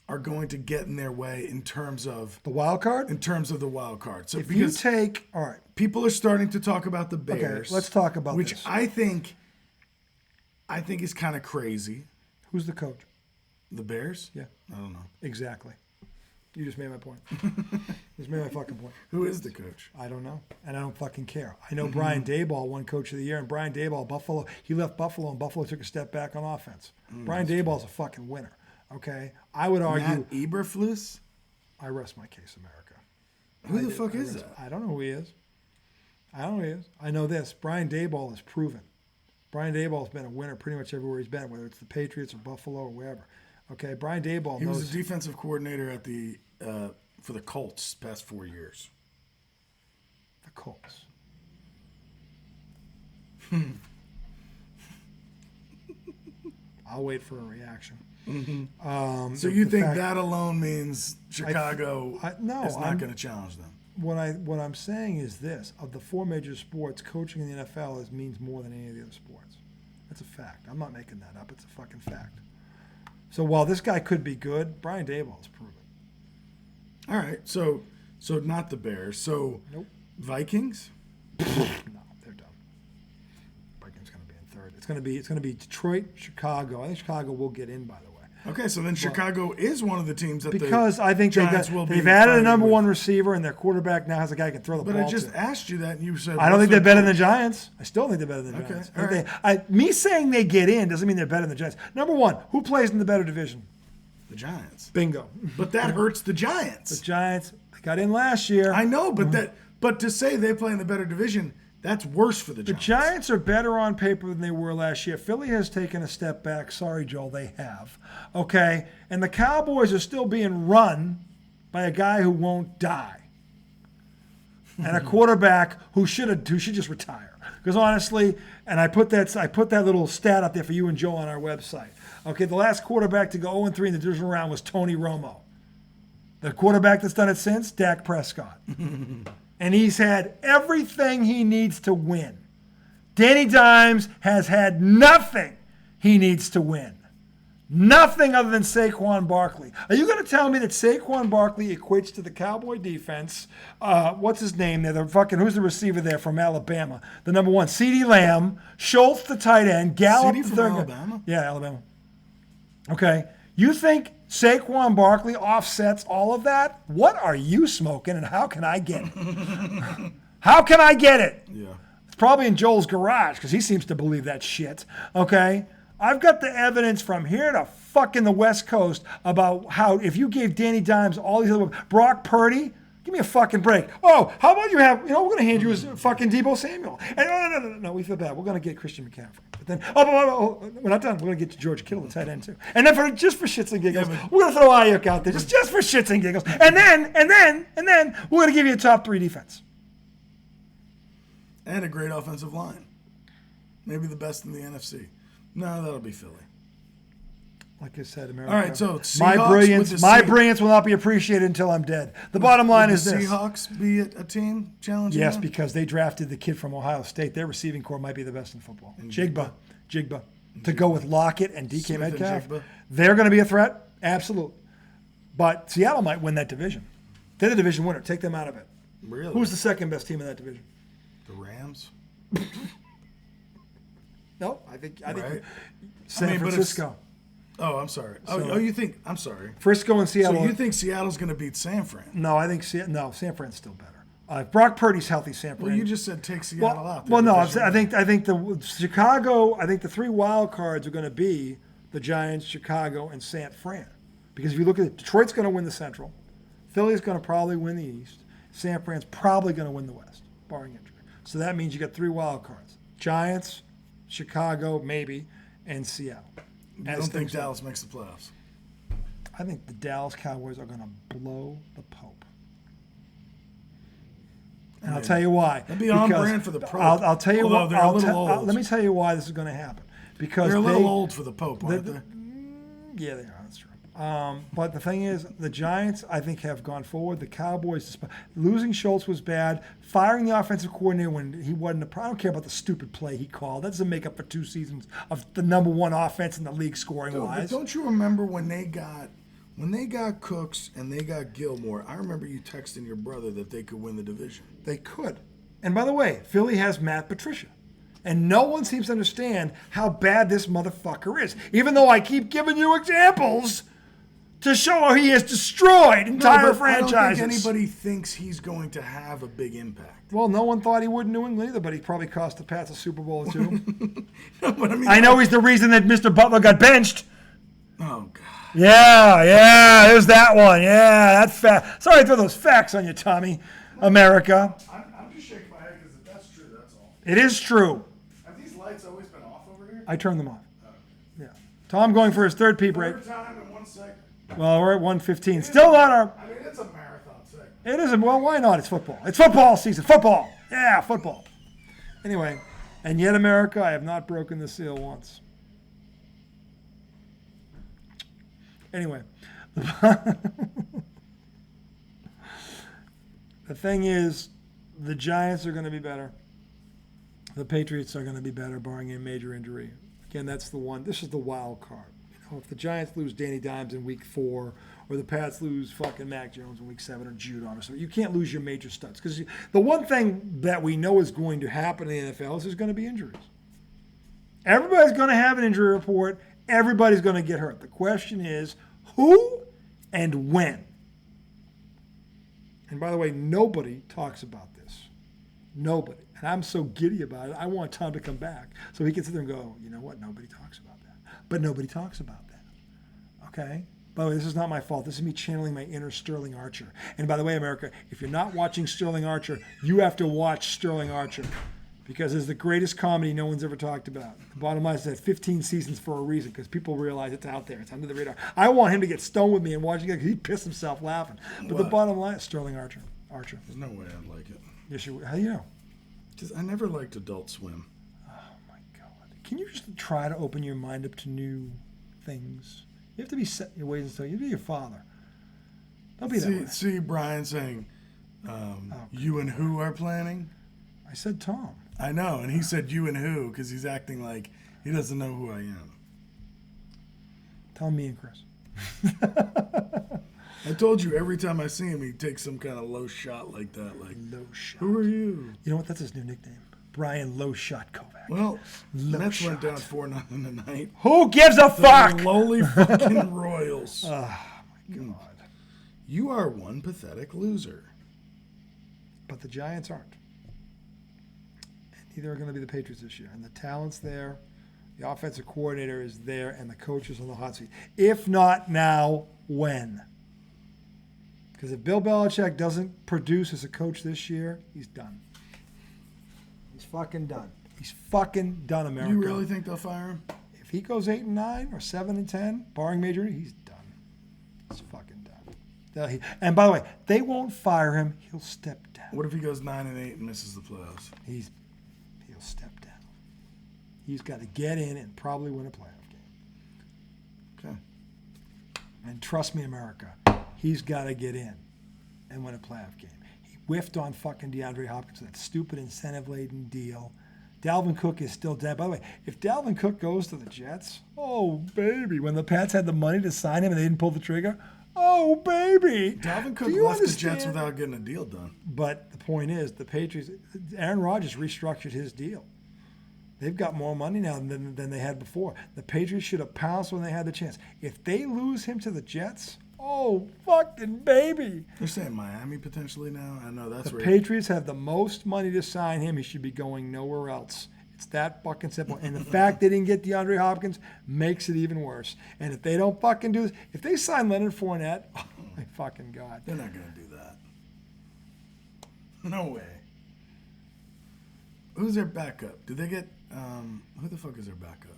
are going to get in their way in terms of The wild card? the wild card? So If you because take, all right, people are starting to talk about the Bears. let's talk about which this. I think is kind of crazy. Who's the coach? The Bears? Yeah, I don't know. exactly. You just made my point. Just made my fucking point. Who is the coach? I don't know, and I don't fucking care. I know Brian Daboll won Coach of the Year, and Brian Daboll, Buffalo, he left Buffalo, and Buffalo took a step back on offense. Brian Daboll's a fucking winner, okay? I would argue. Matt Eberflus? I rest my case, America. Who the fuck is that? I don't know who he is. I know this. Brian Daboll is proven. Brian Daboll's been a winner pretty much everywhere he's been, whether it's the Patriots or Buffalo or wherever. Okay, Brian Daboll He knows. was a defensive coordinator at the for the Colts past 4 years. The Colts. I'll wait for a reaction. So you think that alone means Chicago no, is not going to challenge them? What I'm saying is this: of the 4 major sports, coaching in the NFL means more than any of the other sports. That's a fact. I'm not making that up. It's a fucking fact. So while this guy could be good, Brian Daboll has proven. All right, so not the Bears. So Nope. Vikings? No, they're done. Vikings going to be in third. It's going to be Detroit, Chicago. I think Chicago will get in, by the way. Okay, so then Chicago is one of the teams that Because the I think Giants will be they've added a fighting number with. 1 receiver, and their quarterback now has a guy who can throw the But ball I just to. asked you that, and you said I don't think they're what's better their than the Giants. I still think they're better than the Okay, Giants. all right. Me saying they get in doesn't mean they're better than the Giants. Number 1, who plays in the better division? The Giants. Bingo. But that hurts the The Giants. Giants, they got in last year. I know, but to say they play in the better division, that's worse for the The Giants. Giants are better on paper than they were last year. Philly has taken a step back. Sorry, Joel, they have. Okay? And the Cowboys are still being run by a guy who won't die. And a quarterback who should just retire. Because honestly, and I put that little stat up there for you and Joel on our website. Okay, the last quarterback to go 0-3 in the divisional round was Tony Romo. The quarterback that's done it since, Dak Prescott. And he's had everything he needs to win. Danny Dimes has had nothing he needs to win. Nothing other than Saquon Barkley. Are you going to tell me that Saquon Barkley equates to the Cowboy defense? What's his name there? Who's the receiver there from Alabama? The number 1, CeeDee Lamb, Schultz the tight end, Gallup CeeDee the from third. Alabama? Yeah, Alabama. Okay. You think Saquon Barkley offsets all of that? What are you smoking, and how can I get it? How can I get it? Yeah. It's probably in Joel's garage because he seems to believe that shit. Okay? I've got the evidence from here to fucking the West Coast about how if you gave Danny Dimes all these other Brock Purdy, give me a fucking break. Oh, how about you have, we're going to hand you a fucking Deebo Samuel. And no, we feel bad. We're going to get Christian McCaffrey. But then, we're not done. We're going to get George Kittle, the tight end, too. And then just for shits and giggles, we're going to throw Ayuk out there, just for shits and giggles. And then, we're going to give you a top 3 defense. And a great offensive line. Maybe the best in the NFC. No, that'll be Philly. Like I said, America. All right, so my Seahawks brilliance will not be appreciated until I'm dead. The bottom line is this. Seahawks be a team challenging Yes, them? because they drafted the kid from Ohio State. Their receiving core might be the best in football. Jigba. To go with Lockett and DK Smith and Metcalf. Jigba. They're going to be a threat. Absolutely. But Seattle might win that division. They're the division winner. Take them out of it. Really? Who's the second best team in that division? The Rams? No, I think Right. San but it's- Francisco. Oh, I'm sorry. I'm sorry. Frisco and Seattle. So you think Seattle's going to beat San Fran? No, I think San Fran's still better. If Brock Purdy's healthy, San Fran. Well, you just said take Seattle out. Well, no, Division I think the Chicago. I think the 3 wild cards are going to be the Giants, Chicago, and San Fran. Because if you look at it, Detroit's going to win the Central, Philly's going to probably win the East, San Fran's probably going to win the West, barring injury. So that means you got 3 wild cards: Giants, Chicago, maybe, and Seattle. I don't think Dallas makes the playoffs. I think the Dallas Cowboys are going to blow the Pope. And I'll tell you why. That'd be on brand for the Pope. I'll tell you Although what. they're a little old. Let me tell you why this is going to happen. Because They're a little old for the Pope, aren't they? Yeah, they are. That's true. But the thing is, the Giants, I think, have gone forward. The Cowboys, losing Schultz was bad. Firing the offensive coordinator when he wasn't I don't care about the stupid play he called. That doesn't make up for 2 seasons of the number 1 offense in the league scoring-wise. But don't you remember when they got Cooks and they got Gilmore? I remember you texting your brother that they could win the division. They could. And by the way, Philly has Matt Patricia. And no one seems to understand how bad this motherfucker is. Even though I keep giving you examples to show how he has destroyed entire franchises. I don't think anybody thinks he's going to have a big impact. Well, no one thought he would in New England either, but he probably cost the Pats a Super Bowl or 2. No, but I know he's the reason that Mr. Butler got benched. Oh, God. Yeah, there's that one. Yeah, that's fact. Sorry to throw those facts on you, Tommy. America. I'm just shaking my head because if that's true, that's all. It is true. Have these lights always been off over here? I turned them off. Yeah. Tom going for his 3rd pee break. Time in 1 second. Well, we're at 1:15. Still not our. I mean, it's a marathon segment. It isn't. Well, why not? It's football. It's football season. Football. Yeah, football. Anyway, and yet, America, I have not broken the seal once. Anyway, the thing is, the Giants are going to be better. The Patriots are going to be better, barring a major injury. Again, that's the one. This is the wild card. If the Giants lose Danny Dimes in week 4, or the Pats lose fucking Mac Jones in week 7, or Judon or something, you can't lose your major studs. Because the one thing that we know is going to happen in the NFL is there's going to be injuries. Everybody's going to have an injury report. Everybody's going to get hurt. The question is who and when. And by the way, nobody talks about this. Nobody. And I'm so giddy about it. I want Tom to come back so he can sit there and go, you know what? Nobody talks about that. But nobody talks about that. Okay? By the way, this is not my fault. This is me channeling my inner Sterling Archer. And by the way, America, if you're not watching Sterling Archer, you have to watch Sterling Archer because it's the greatest comedy no one's ever talked about. The bottom line is that 15 seasons for a reason because people realize it's out there. It's under the radar. I want him to get stoned with me and watch it because he'd piss himself laughing. But the bottom line is Sterling Archer. There's no way I'd like it. Yes, you would. How do you know? Because I never liked Adult Swim. Oh, my God. Can you just try to open your mind up to new things? You have to be set in your ways and stuff. You be your father. Don't be that way. See Brian saying, you and who are planning? I said Tom. I know, and he said you and who because he's acting like he doesn't know who I am. Tell me and Chris. I told you every time I see him, he takes some kind of low shot like that. Like, Low shot. who are you? You know what? That's his new nickname. Brian Low Shot Kovac. Well, Low Mets shot. went down 4-0 tonight. Who gives a fuck? The lowly fucking Royals. Oh, my God. You are one pathetic loser. But the Giants aren't. And neither are going to be the Patriots this year. And the talent's there. The offensive coordinator is there. And the coach is on the hot seat. If not now, when? Because if Bill Belichick doesn't produce as a coach this year, he's done. He's fucking done. He's fucking done, America. You really think they'll fire him? If he goes 8-9 or 7-10, barring major, he's done. He's fucking done. And by the way, they won't fire him. He'll step down. What if he goes 9-8 and misses the playoffs? He'll step down. He's got to get in and probably win a playoff game. Okay. And trust me, America, he's got to get in and win a playoff game. He whiffed on fucking DeAndre Hopkins with that stupid incentive-laden deal. Dalvin Cook is still dead. By the way, if Dalvin Cook goes to the Jets, oh, baby. When the Pats had the money to sign him and they didn't pull the trigger, oh, baby. Dalvin Cook left the Jets without getting a deal done. But the point is, the Patriots, Aaron Rodgers restructured his deal. They've got more money now than they had before. The Patriots should have pounced when they had the chance. If they lose him to the Jets, Oh, fucking baby. They're saying Miami potentially now. I know that's The where. Patriots have the most money to sign him. He should be going nowhere else. It's that fucking simple. And the fact they didn't get DeAndre Hopkins makes it even worse. And if they don't fucking do this, if they sign Leonard Fournette, oh my fucking God. They're not gonna do that. No way. Who's their backup? Did they get? Who the fuck is their backup?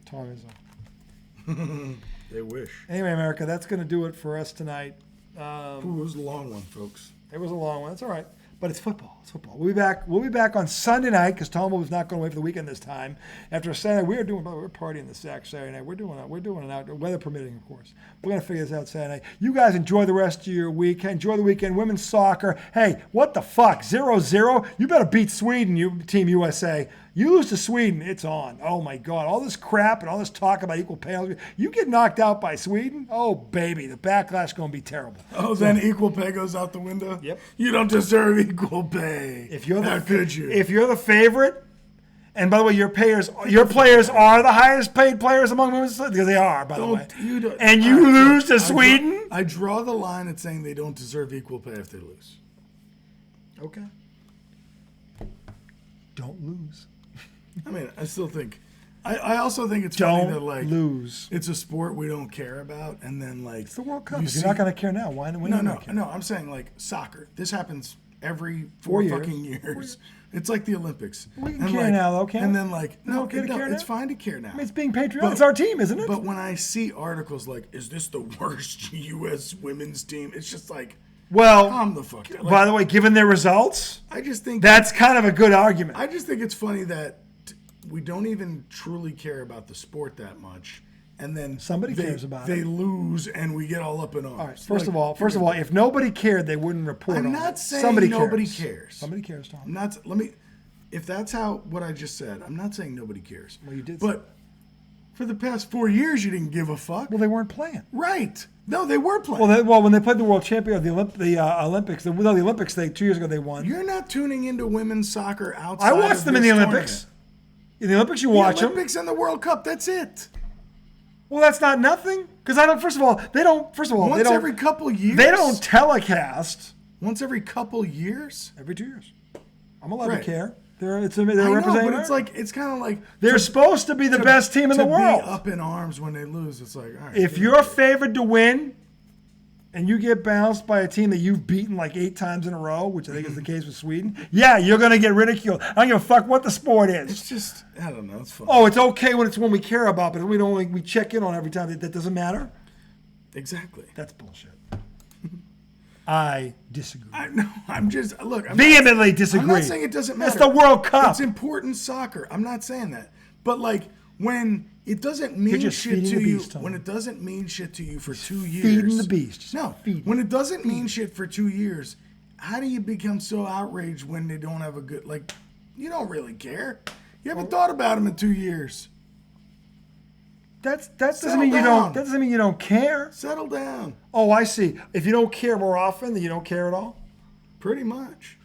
Tom Izzo. They wish. Anyway, America, that's going to do it for us tonight. Ooh, it was a long one, folks. It was a long one. That's all right. But it's football. It's football. We'll be back on Sunday night because Tom was not going away for the weekend this time. After Saturday, we're partying the sack Saturday night. We're doing an outdoor, weather permitting, of course. We're going to figure this out Saturday night. You guys enjoy the rest of your week. Enjoy the weekend. Women's soccer. Hey, what the fuck? 0-0? You better beat Sweden, Team USA. You lose to Sweden, it's on. Oh my God. All this crap and all this talk about equal pay. You get knocked out by Sweden, oh baby, the backlash going to be terrible. Oh, then equal pay goes out the window? Yep. You don't deserve equal pay. How could you? If you're the favorite, and by the way, your players are the highest paid players among women, because they are, by the way. And you lose to Sweden? I draw the line at saying they don't deserve equal pay if they lose. Okay. Don't lose. I mean, I still think. I also think it's funny that lose. It's a sport we don't care about, and then it's the World Cup. You're not going to care now. Why? No. I'm saying soccer. This happens every 4 fucking years. It's like the Olympics. We can care now, though, can't we? And then it's fine to care now. I mean, it's being patriotic. It's our team, isn't it? But when I see articles like, "Is this the worst U.S. women's team?" It's just like. Well, calm the fuck down. By the way, given their results, I just think that's kind of a good argument. I just think it's funny that we don't even truly care about the sport that much, and then somebody cares about it. They lose, and we get all up in arms. All right. First of all, if nobody cared, they wouldn't report. I'm on not it. saying nobody cares. Somebody cares, Tom. I'm not. If that's what I just said, I'm not saying nobody cares. Well, you did. But for the past 4 years, you didn't give a fuck. Well, they weren't playing. Right. No, they were playing. Well, when they played the world champion, the Olympics, 2 years ago they won. You're not tuning into women's soccer outside. I watched them in the Olympics. In the Olympics, you watch them. The Olympics and the World Cup. That's it. Well, that's not nothing. Because I don't. First of all, they don't. Once every couple years. They don't telecast. Once every couple years. Every 2 years. I'm allowed to care. They're I representing. know, but it's kind of like they're supposed to be the best team in the world. To be up in arms when they lose, it's like, all right. If you're favored to win, and you get bounced by a team that you've beaten 8 times in a row, which I think is the case with Sweden, yeah, you're gonna get ridiculed. I don't give a fuck what the sport is. It's just, I don't know. It's fun. Oh, it's okay when it's one we care about, but we check in on every time. That doesn't matter. Exactly. That's bullshit. I disagree. I'm just vehemently disagree. I'm not saying it doesn't matter. It's the World Cup. It's important soccer. I'm not saying that. But when it doesn't mean shit to you, when it doesn't mean shit to you for 2 years, feeding the beast. When it doesn't mean shit for 2 years, how do you become so outraged when they don't have a good you don't really care. You haven't thought about them in 2 years. That doesn't mean you don't. That doesn't mean you don't care. Settle down. Oh, I see. If you don't care more often, then you don't care at all. Pretty much.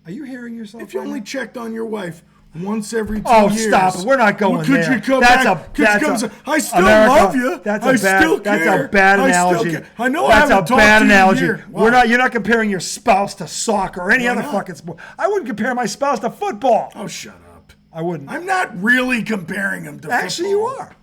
Are you hearing yourself? If you only checked on your wife once every 2 years. Oh, stop it. We're not going there. Could you come back? I still love you. That's still care. That's a bad analogy. I know that's I haven't a bad analogy. You're not comparing your spouse to soccer or any other fucking sport. I wouldn't compare my spouse to football. Oh, shut up. I wouldn't. I'm not really comparing him to Actually, football. you are.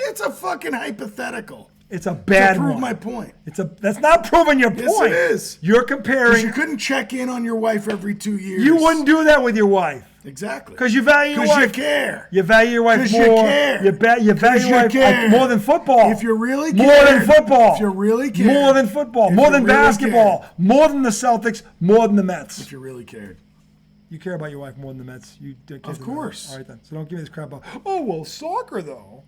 It's a fucking hypothetical. It's a bad one. To prove my point. That's not proving your point. Yes, it is. You're comparing. Because you couldn't check in on your wife every 2 years. You wouldn't do that with your wife. Exactly. Because you value your wife. Because you care. You value your wife more. You care. You value your wife more than football. If you really care. More than football. If you really care. More than football. More than basketball. More than the Celtics. More than the Mets. If you really cared. You care about your wife more than the Mets. Of course. All right, then. So don't give me this crap about, soccer, though.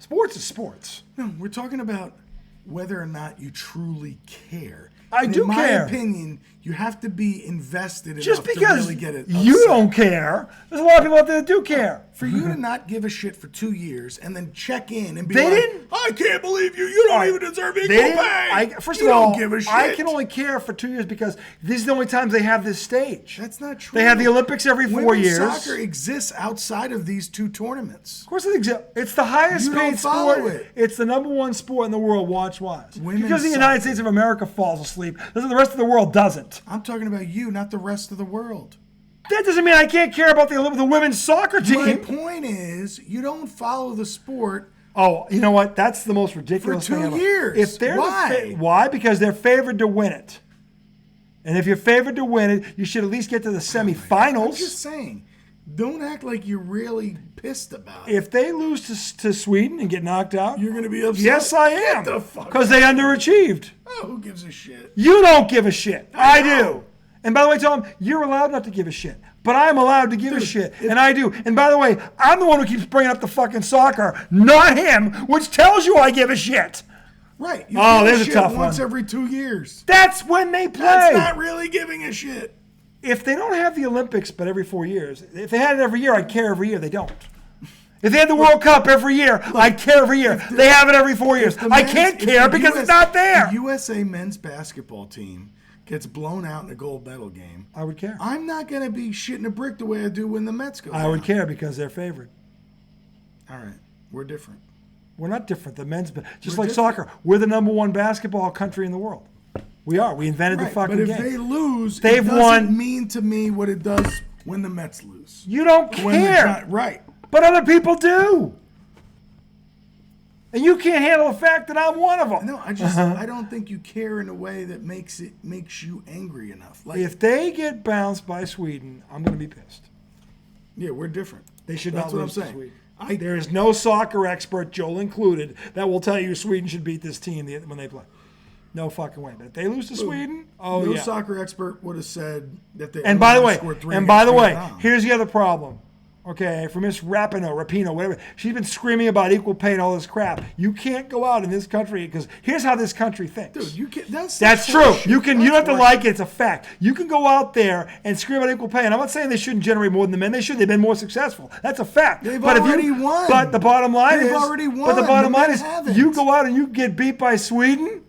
Sports is sports. No, we're talking about whether or not you truly care. I do care. In my opinion, You have to be invested enough Just to because really get it. you upset. don't care, there's a lot of people out there that do care. For you to not give a shit for 2 years and then check in and be They like, didn't- I can't believe you. You don't even deserve equal They didn't- pay. First you of all, don't give a shit. I can only care for 2 years because these are the only times they have this stage. That's not true. They have the Olympics every 4 Women's years. Soccer exists outside of these 2 tournaments. Of course it exists. It's the highest You don't paid follow sport. it. It's the number 1 sport in the world watch-wise. Women's Because the United soccer. States of America falls asleep, the rest of the world doesn't. I'm talking about you, not the rest of the world. That doesn't mean I can't care about the women's soccer My team. point is, you don't follow the sport. Oh, you know what? That's the most ridiculous For 2 thing ever. years. If they're Why? why? Because they're favored to win it. And if you're favored to win it, you should at least get to the I'm semifinals. just saying, don't act like you're really pissed about it. If they lose to Sweden and get knocked out, You're going to be upset. yes, I am. Get the fuck Because they underachieved. Oh, who gives a shit? You don't give a shit. I know. do. And by the way, Tom, you're allowed not to give a shit. But I'm allowed to give a shit. And I do. And by the way, I'm the one who keeps bringing up the fucking soccer, not him, which tells you I give a shit. Right. You Oh, give there's a shit tough once one. every 2 years. That's when they play. That's not really giving a shit. If they don't have the Olympics but every 4 years, if they had it every year, I'd care every year. They don't. If they had the World Cup every year, I'd care every year. They have it every 4 years. I can't care because it's not there. The USA men's basketball team gets blown out in a gold medal game. I would care. I'm not going to be shitting a brick the way I do when the Mets go I down. would care because they're favored. All right. We're different. We're not different. The men's, just We're like different. soccer, we're the number 1 basketball country in the world. We are. We invented the Right, fucking but if game. they lose, They've it doesn't won. mean to me what it does when the Mets lose. You don't When the care. right. But other people do. And you can't handle the fact that I'm one of them. No, I don't think you care in a way that makes you angry enough. Like, If they get bounced by Sweden, I'm going to be pissed. yeah, we're different. They should That's not what lose I'm to saying. Sweden. There is no soccer expert, Joel included, that will tell you Sweden should beat this team when they play. No fucking way. But if they lose to Sweden, oh no yeah. soccer expert would have said that they. And by the way, scored 3 and by the against way, Vietnam. here's the other problem. Okay, for Miss Rapino, whatever, she's been screaming about equal pay and all this crap. You can't go out in this country because here's how this country thinks. Dude, you can. That's true. horseshit. You don't have to That's like it. It's a fact. You can go out there and scream about equal pay. And I'm not saying they shouldn't generate more than the men. They should. They've been more successful. That's a fact. They've but already won. But the bottom line They've is. already But the won. bottom The line men is, haven't. you go out and you get beat by Sweden,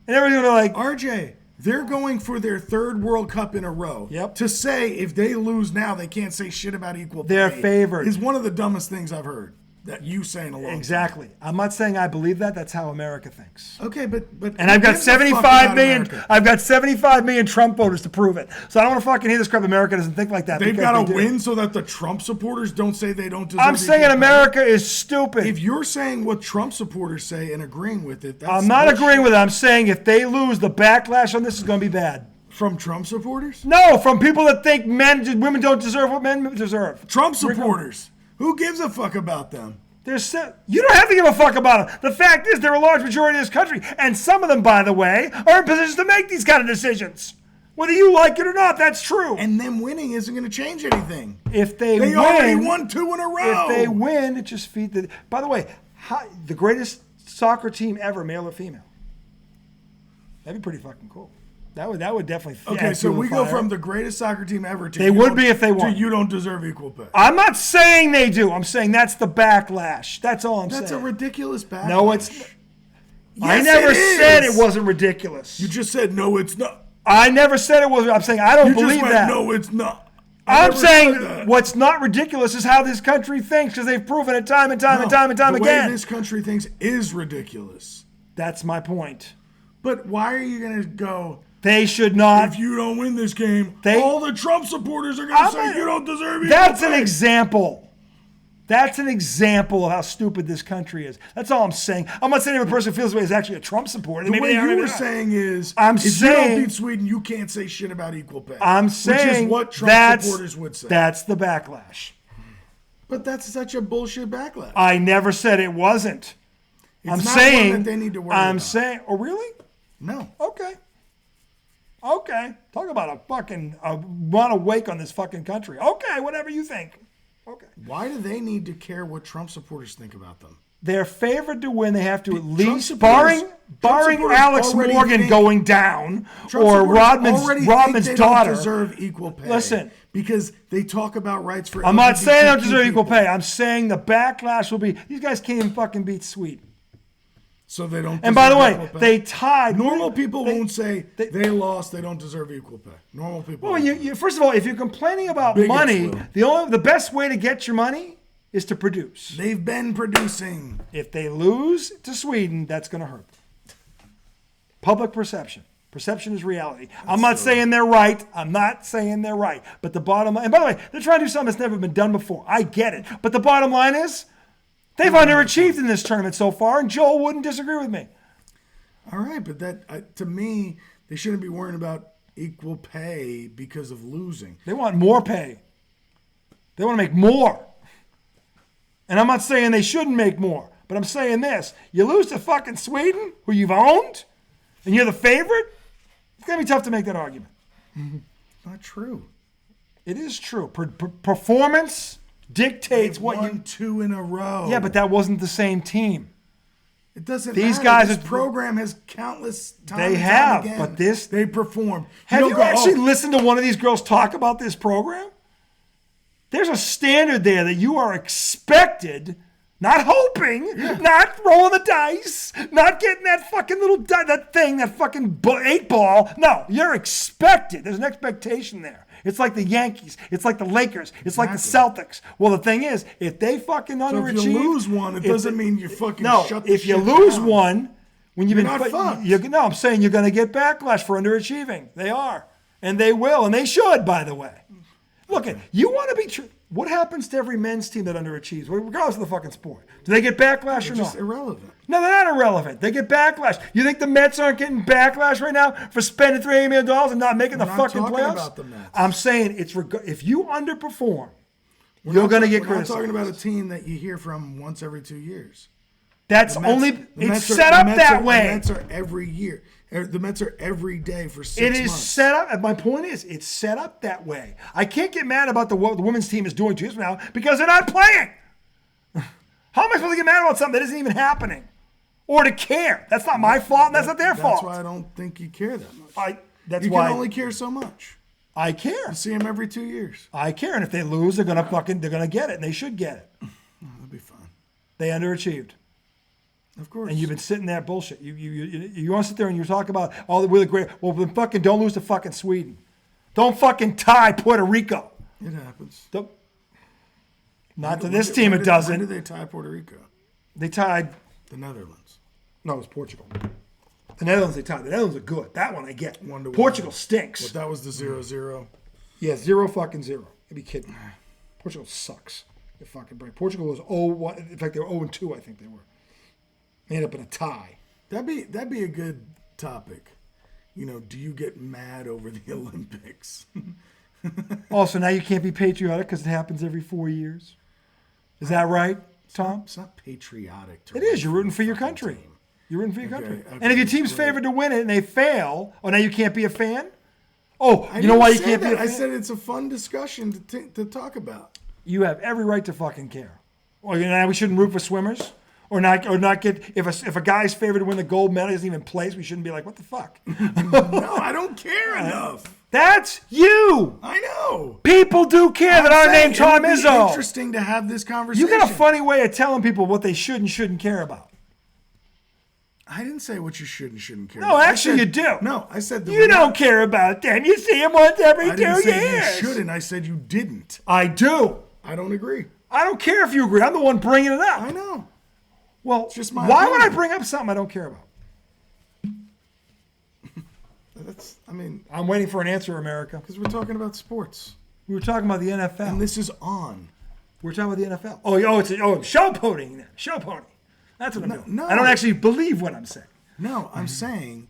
and everybody's gonna be like, RJ, they're going for their 3rd World Cup in a row. Yep. To say if they lose now, they can't say shit about equal pay. They're favored. Is one of the dumbest things I've heard. That you saying alone. exactly. I'm not saying I believe that. That's how America thinks. Okay, but And I've got who gives a fuck 75 about million. America? I've got 75 million Trump voters to prove it. So I don't want to fucking hear this crap. America doesn't think like that. They've because got to they do. win so that the Trump supporters don't say they don't deserve. I'm saying equal pay. America is stupid. If you're saying what Trump supporters say and agreeing with it, that's I'm not bullshit. agreeing with it. I'm saying if they lose, the backlash on this is going to be bad. From Trump supporters? No, from people that think women don't deserve what men deserve. Trump supporters. Who gives a fuck about them? You don't have to give a fuck about them. The fact is, they're a large majority of this country, and some of them, by the way, are in positions to make these kind of decisions. Whether you like it or not, that's true. And them winning isn't going to change anything. If they They win, already won 2 in a row. If they win, it just feeds the. By the way, the greatest soccer team ever, male or female. That'd be pretty fucking cool. That would definitely. Okay, add so fuel we to go fire. from the greatest soccer team ever to They you would don't- be if they won. to you don't deserve equal pay. I'm not saying they do. I'm saying that's the backlash. That's all I'm That's a saying. ridiculous backlash. No, it's. I Yes, never it is. said it wasn't ridiculous. You just said no, it's not. I never said it was. I'm saying I don't You believe just went that. no, it's not. I I'm never said saying that. what's not ridiculous is how this country thinks because they've proven it time and time and time and time the again. way this country thinks is ridiculous. That's my point. But why are you going to go? They should not. If you don't win this game, They- all the Trump supporters are going I'm to say not- you don't deserve equal That's an pay. example. That's an example of how stupid this country is. That's all I'm saying. I'm not saying every person who feels this way is actually a Trump supporter. The Maybe way they are, you maybe were not. saying is, I'm if you saying- don't beat Sweden, you can't say shit about equal pay. I'm saying which is what Trump that's, supporters would say. That's the backlash. But that's such a bullshit backlash. I never said it wasn't. It's I'm not saying one that they need to worry I'm about. saying. Oh, really? No. Okay. Okay. Talk about a fucking run awake on this fucking country. Okay, whatever you think. Okay. Why do they need to care what Trump supporters think about them? they're favored to win. They have to at Trump least, supporters- barring supporters Alex already Morgan think- going down Trump or supporters already Rodman's think they daughter. don't deserve equal pay. Listen. Because they talk about rights for I'm not saying they don't LGBTQ deserve equal people. pay. I'm saying the backlash will be, these guys can't even fucking beat Sweden. So they don't. And by the deserve way, equal pay. they tied. Normal people won't say they lost. They don't deserve equal pay. Normal people. Well, won't. you first of all, if you're complaining about Bigots money, will. the best way to get your money is to produce. They've been producing. If they lose to Sweden, that's going to hurt them. Public perception. Perception is reality. I'm not saying they're right. I'm not saying they're right. But the bottom line, and by the way, they're trying to do something that's never been done before. I get it. But the bottom line is, they've underachieved in this tournament so far, and Joel wouldn't disagree with me. All right, but that to me, they shouldn't be worrying about equal pay because of losing. They want more pay. They want to make more. And I'm not saying they shouldn't make more, but I'm saying this. You lose to fucking Sweden, who you've owned, and you're the favorite, it's going to be tough to make that argument. Not true. It is true. Performance dictates what Won you... 2 in a row. Yeah, but that wasn't the same team. It doesn't These matter. guys This are- program has countless times. They and have, time again, but this- they perform. Have don't you go, actually "Oh, listened to one of these girls talk about this program? There's a standard there that you are expected, not hoping, not rolling the dice, not getting that fucking little that fucking 8-ball. No, you're expected. There's an expectation there. It's like the Yankees. It's like the Lakers. It's like the Celtics. Well, the thing is, if they fucking So underachieve, if you lose one, it doesn't mean you fucking shut the if you shit lose down. one, when you've You're been not fucked. no, I'm saying you're going to get backlash for underachieving. They are, and they will, and they should. By the way, look, you want to be true. What happens to every men's team that underachieves, regardless of the fucking sport? Do they get backlash or It's just not? irrelevant. No, they're not irrelevant. They get backlash. You think the Mets aren't getting backlash right now for spending $300 million and not making the We're not fucking talking playoffs? about the Mets. I'm saying if you underperform, you're going to get We're not criticized. talking about a team that you hear from once every 2 years. That's The Mets- only the it's Mets set the up Mets that The way. Mets are every year. The Mets are every day for 6 It months. is set up. And my point is, it's set up that way. I can't get mad about what the women's team is doing 2 years from now because they're not playing. How am I supposed to get mad about something that isn't even happening, or to care? That's not my fault, and that's not their fault. That's why I don't think you care that much. That's you why can only care so much. I care. You see them every 2 years. I care, and if they lose, they're gonna get it, and they should get it. That'll be fine. They underachieved. Of course. And you've been sitting there bullshit. You want to sit there and you talk about all the really great. Well, then fucking don't lose to fucking Sweden. Don't fucking tie Puerto Rico. It happens. Not to this team, it doesn't. When did they tie Puerto Rico? They tied. The Netherlands. No, it was Portugal. The Netherlands they tied. The Netherlands are good. That one I get. 1-1. Portugal stinks. But that was the 0-0. Yeah, 0-0. You'd be kidding. Portugal sucks. You fucking brain. Portugal was 0-1. In fact, they were 0-2. I think they were. They ended up in a tie. That'd be a good topic. Do you get mad over the Olympics? Also, now you can't be patriotic because it happens every 4 years. Is that right, Tom? It's not patriotic. It is. You're rooting for your country. You're rooting for your country. Okay, And if your team's favored to win it and they fail, now you can't be a fan? Oh, you know why you can't be a fan? I said it's a fun discussion to talk about. You have every right to fucking care. Or now we shouldn't root for swimmers? Or not get if a guy's favored to win the gold medal, he doesn't even place, we shouldn't be like, what the fuck? No, I don't care enough. That's you. I know. People do care that our name Tom It would be Izzo. interesting to have this conversation. You got a funny way of telling people what they should and shouldn't care about. I didn't say what you should and shouldn't care No, about. actually you do. No, I said You don't care about them. You see them once every I didn't 2 say years. you shouldn't. I said you didn't. I do. I don't agree. I don't care if you agree. I'm the one bringing it up. I know. Well, just my why would I opinion. bring up something I don't care about? I'm waiting for an answer, America. Because we're talking about sports. We were talking about the NFL. And this is on. We're talking about the NFL. It's show ponying then. Show pony. That's what I'm doing. no. I don't actually believe what I'm saying. No, I'm saying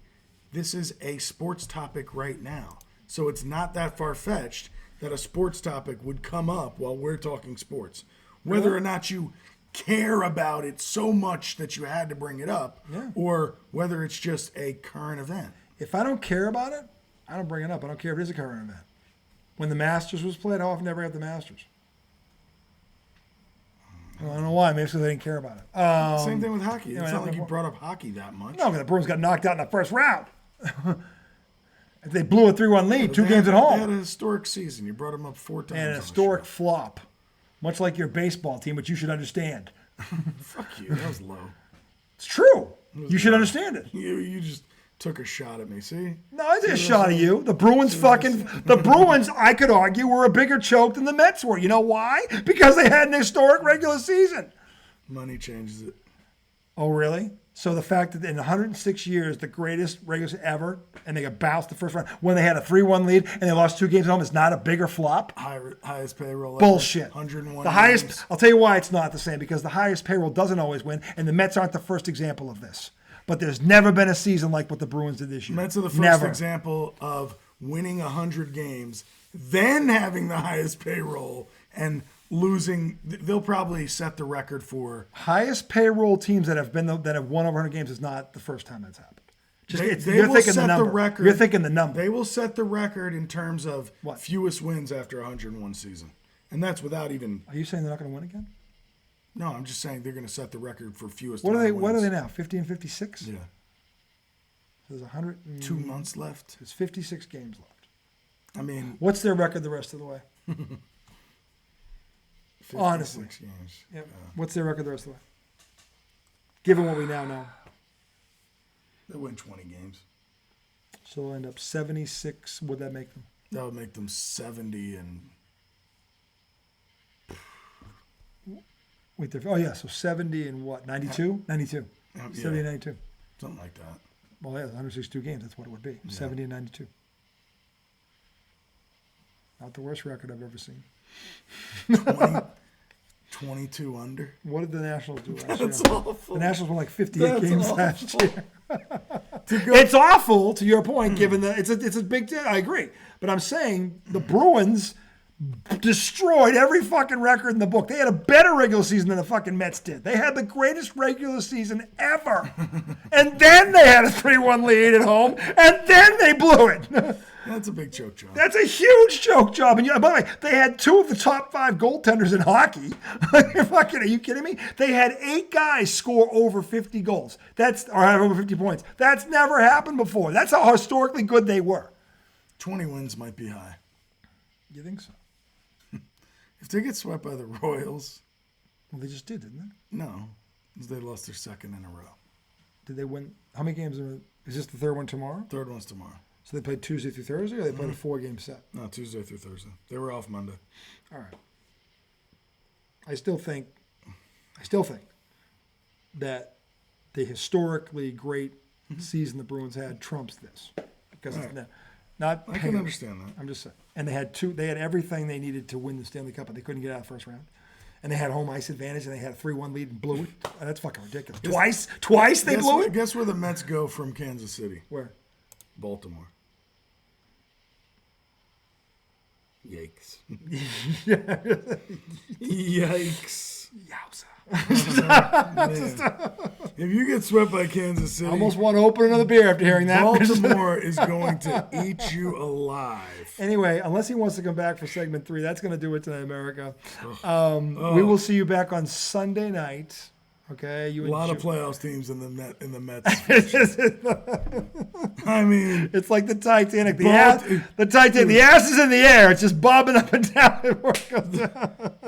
this is a sports topic right now. So it's not that far-fetched that a sports topic would come up while we're talking sports. Whether or not you care about it so much that you had to bring it up, or whether it's just a current event. If I don't care about it, I don't bring it up. I don't care if it is a current event. When the Masters was played, how often did I bring up the Masters? Well, I don't know why. Maybe it's because they didn't care about it. Same thing with hockey. It's yeah, not like you brought up hockey that much. No, because the Bruins got knocked out in the first round. They blew a 3-1 lead, two games at They home. had a historic season. You brought them up 4 times. And an on the historic show. flop. Much like your baseball team, which you should understand. Fuck you. That was low. It's true. You should understand it. You just took a shot at me. See? No, I did a shot at you. The Bruins I could argue, were a bigger choke than the Mets were. You know why? Because they had an historic regular season. Money changes it. Oh, really? So the fact that in 106 years, the greatest regular season ever, and they got bounced the first round when they had a 3-1 lead and they lost 2 games at home, is not a bigger flop? Highest payroll. Bullshit. 101. The highest. I'll tell you why it's not the same. Because the highest payroll doesn't always win, and the Mets aren't the first example of this. But there's never been a season like what the Bruins did this year. Mets are the first Never. example of winning 100 games, then having the highest payroll and losing. They'll probably set the record for Highest payroll teams that have won over 100 games is not the first time that's happened. They You're will thinking set the number. record. You're thinking the number. They will set the record in terms of What? fewest wins after 101 season, and that's without even. Are you saying they're not going to win again? No, I'm just saying they're going to set the record for fewest. What are they? wins. What are they now? 50 and 56. Yeah, There's 100. 2 months left. There's 56 games left. I mean, What's their record the rest of the way? 56 Honestly. games. Yep. What's their record the rest of the way? Given what we now know. They win 20 games. So they'll end up 76. Would that make them? That would make them 70 and. Wait, so 70 and what? 92? 92. Yeah. 70 and 92. Something like that. Well, yeah, 162 games. That's what it would be. 70 and 92. Not the worst record I've ever seen. 22 under. What did the Nationals do last That's year? awful. The Nationals won like 58 That's games awful. last year. It's awful, to your point, given that it's a big deal. I agree. But I'm saying the Bruins destroyed every fucking record in the book. They had a better regular season than the fucking Mets did. They had the greatest regular season ever. And then they had a 3-1 lead at home, and then they blew it. That's a big choke job. That's a huge choke job. And by the way, they had 2 of the top 5 goaltenders in hockey. Are you kidding me? They had 8 guys score over 50 goals. Or have over 50 points. That's never happened before. That's how historically good they were. 20 wins might be high. You think so? If they get swept by the Royals, Well, they just did, didn't they? no, 'cause they lost their second in a row. Did they win? How many games is this the third one tomorrow? Third one's tomorrow. So they played Tuesday through Thursday, or they played a 4-game set? No, Tuesday through Thursday. They were off Monday. All right. I still think that the historically great season the Bruins had trumps this because it's not. I can understand that. I'm just saying. And they had everything they needed to win the Stanley Cup, but they couldn't get out of the first round. And they had home ice advantage, and they had a 3-1 lead and blew it. That's fucking ridiculous. Twice they blew it? Guess where the Mets go from Kansas City? Where? Baltimore. Yikes. Yikes. Yowza. If you get swept by Kansas City, I almost want to open another beer after hearing that. Baltimore is going to eat you alive. Anyway, unless he wants to come back for segment 3, that's going to do it tonight, America. We will see you back on Sunday night. Okay, A lot of playoffs teams in the Mets. I mean, it's like the Titanic. The ass is in the air. It's just bobbing up and down.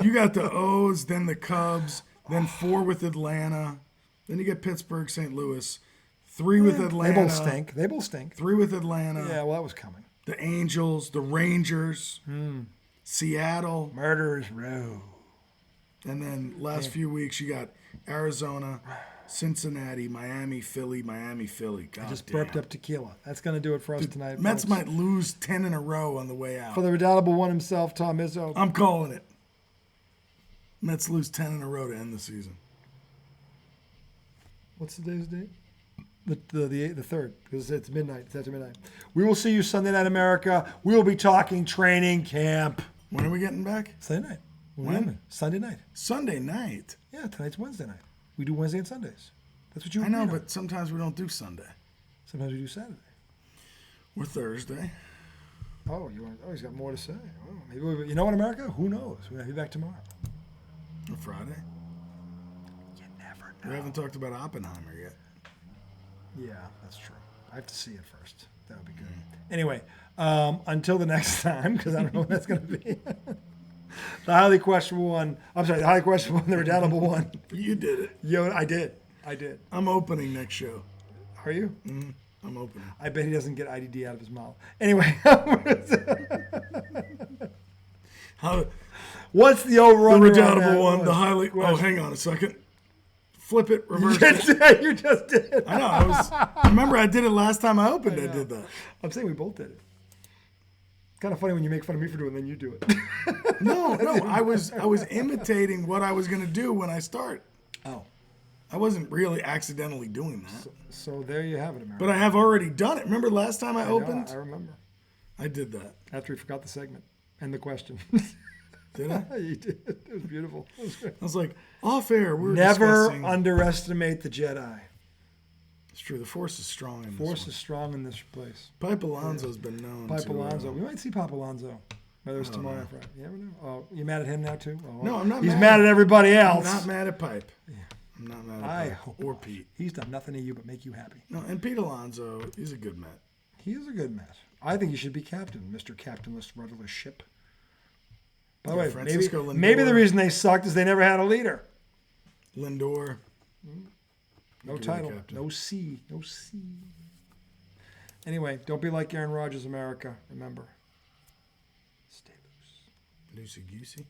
You got the O's, then the Cubs, then 4 with Atlanta, then you get Pittsburgh, St. Louis, 3 with Atlanta. They both stink. 3 with Atlanta. Yeah, well, that was coming. The Angels, the Rangers, Seattle. Murderers Row. And then last few weeks you got Arizona, Cincinnati, Miami, Philly. God I just damn. burped up tequila. That's going to do it for us tonight. Mets folks. might lose 10 in a row on the way out. For the redoubtable one himself, Tom Izzo. I'm calling it. Mets lose 10 in a row to end the season. What's today's date? The 3rd, because it's midnight. It's after midnight. We will see you Sunday night, America. We will be talking training camp. When are we getting back? Sunday night. When? Sunday night. Sunday night. Yeah, tonight's Wednesday night. We do Wednesday and Sundays. That's what you. I know, agreed on. but sometimes we don't do Sunday. Sometimes we do Saturday. We're Thursday. Oh, he's got more to say. Oh, maybe you know what, America? Who knows? We might be back tomorrow. Or Friday. We haven't talked about Oppenheimer yet. Yeah, that's true. I have to see it first. That would be good. Anyway, until the next time, because I don't know when that's going to be. The highly questionable one. I'm sorry, the highly questionable one, the redoubtable one. You did it. Yo, I did. I'm opening next show. Are you? I'm opening. I bet he doesn't get IDD out of his mouth. Anyway. How, What's the over-under? the redoubtable one, the highly. question. Oh, hang on a second. Flip it, reverse it. You just did. I know. Remember, I did it last time I opened. I did that. I'm saying we both did it. Kind of funny when you make fun of me for doing it, then you do it. No. I was imitating what I was going to do when I start. Oh. I wasn't really accidentally doing that. So there you have it, America. But I have already done it. Remember last time I opened? I remember. I did that. After we forgot the segment and the question. Did I? You did. It was beautiful. It was great. I was like, off air, we were Never discussing. underestimate the Jedi. It's true. The Force is strong in this Force one. is strong in this place. Pipe Alonso's been known Pipe to... Alonso. We might see Pop Alonso. Whether it's tomorrow or Friday. You never know. Oh, you mad at him now too? Oh, No, I'm not He's mad. mad at everybody I'm else. not mad at Pipe. I'm not mad at I Pipe. hope Or not. Pete. He's done nothing to you but make you happy. No, and Pete Alonso, he's a good Met. He is a good Met. I think he should be captain, Mr. Captainless Rudderless Ship. By the way, Francisco maybe the Lindor. reason they sucked is they never had a leader. Lindor. No could be the title, captain. no C. Anyway, don't be like Aaron Rodgers, America. Remember, stay loose. Loosey-goosey.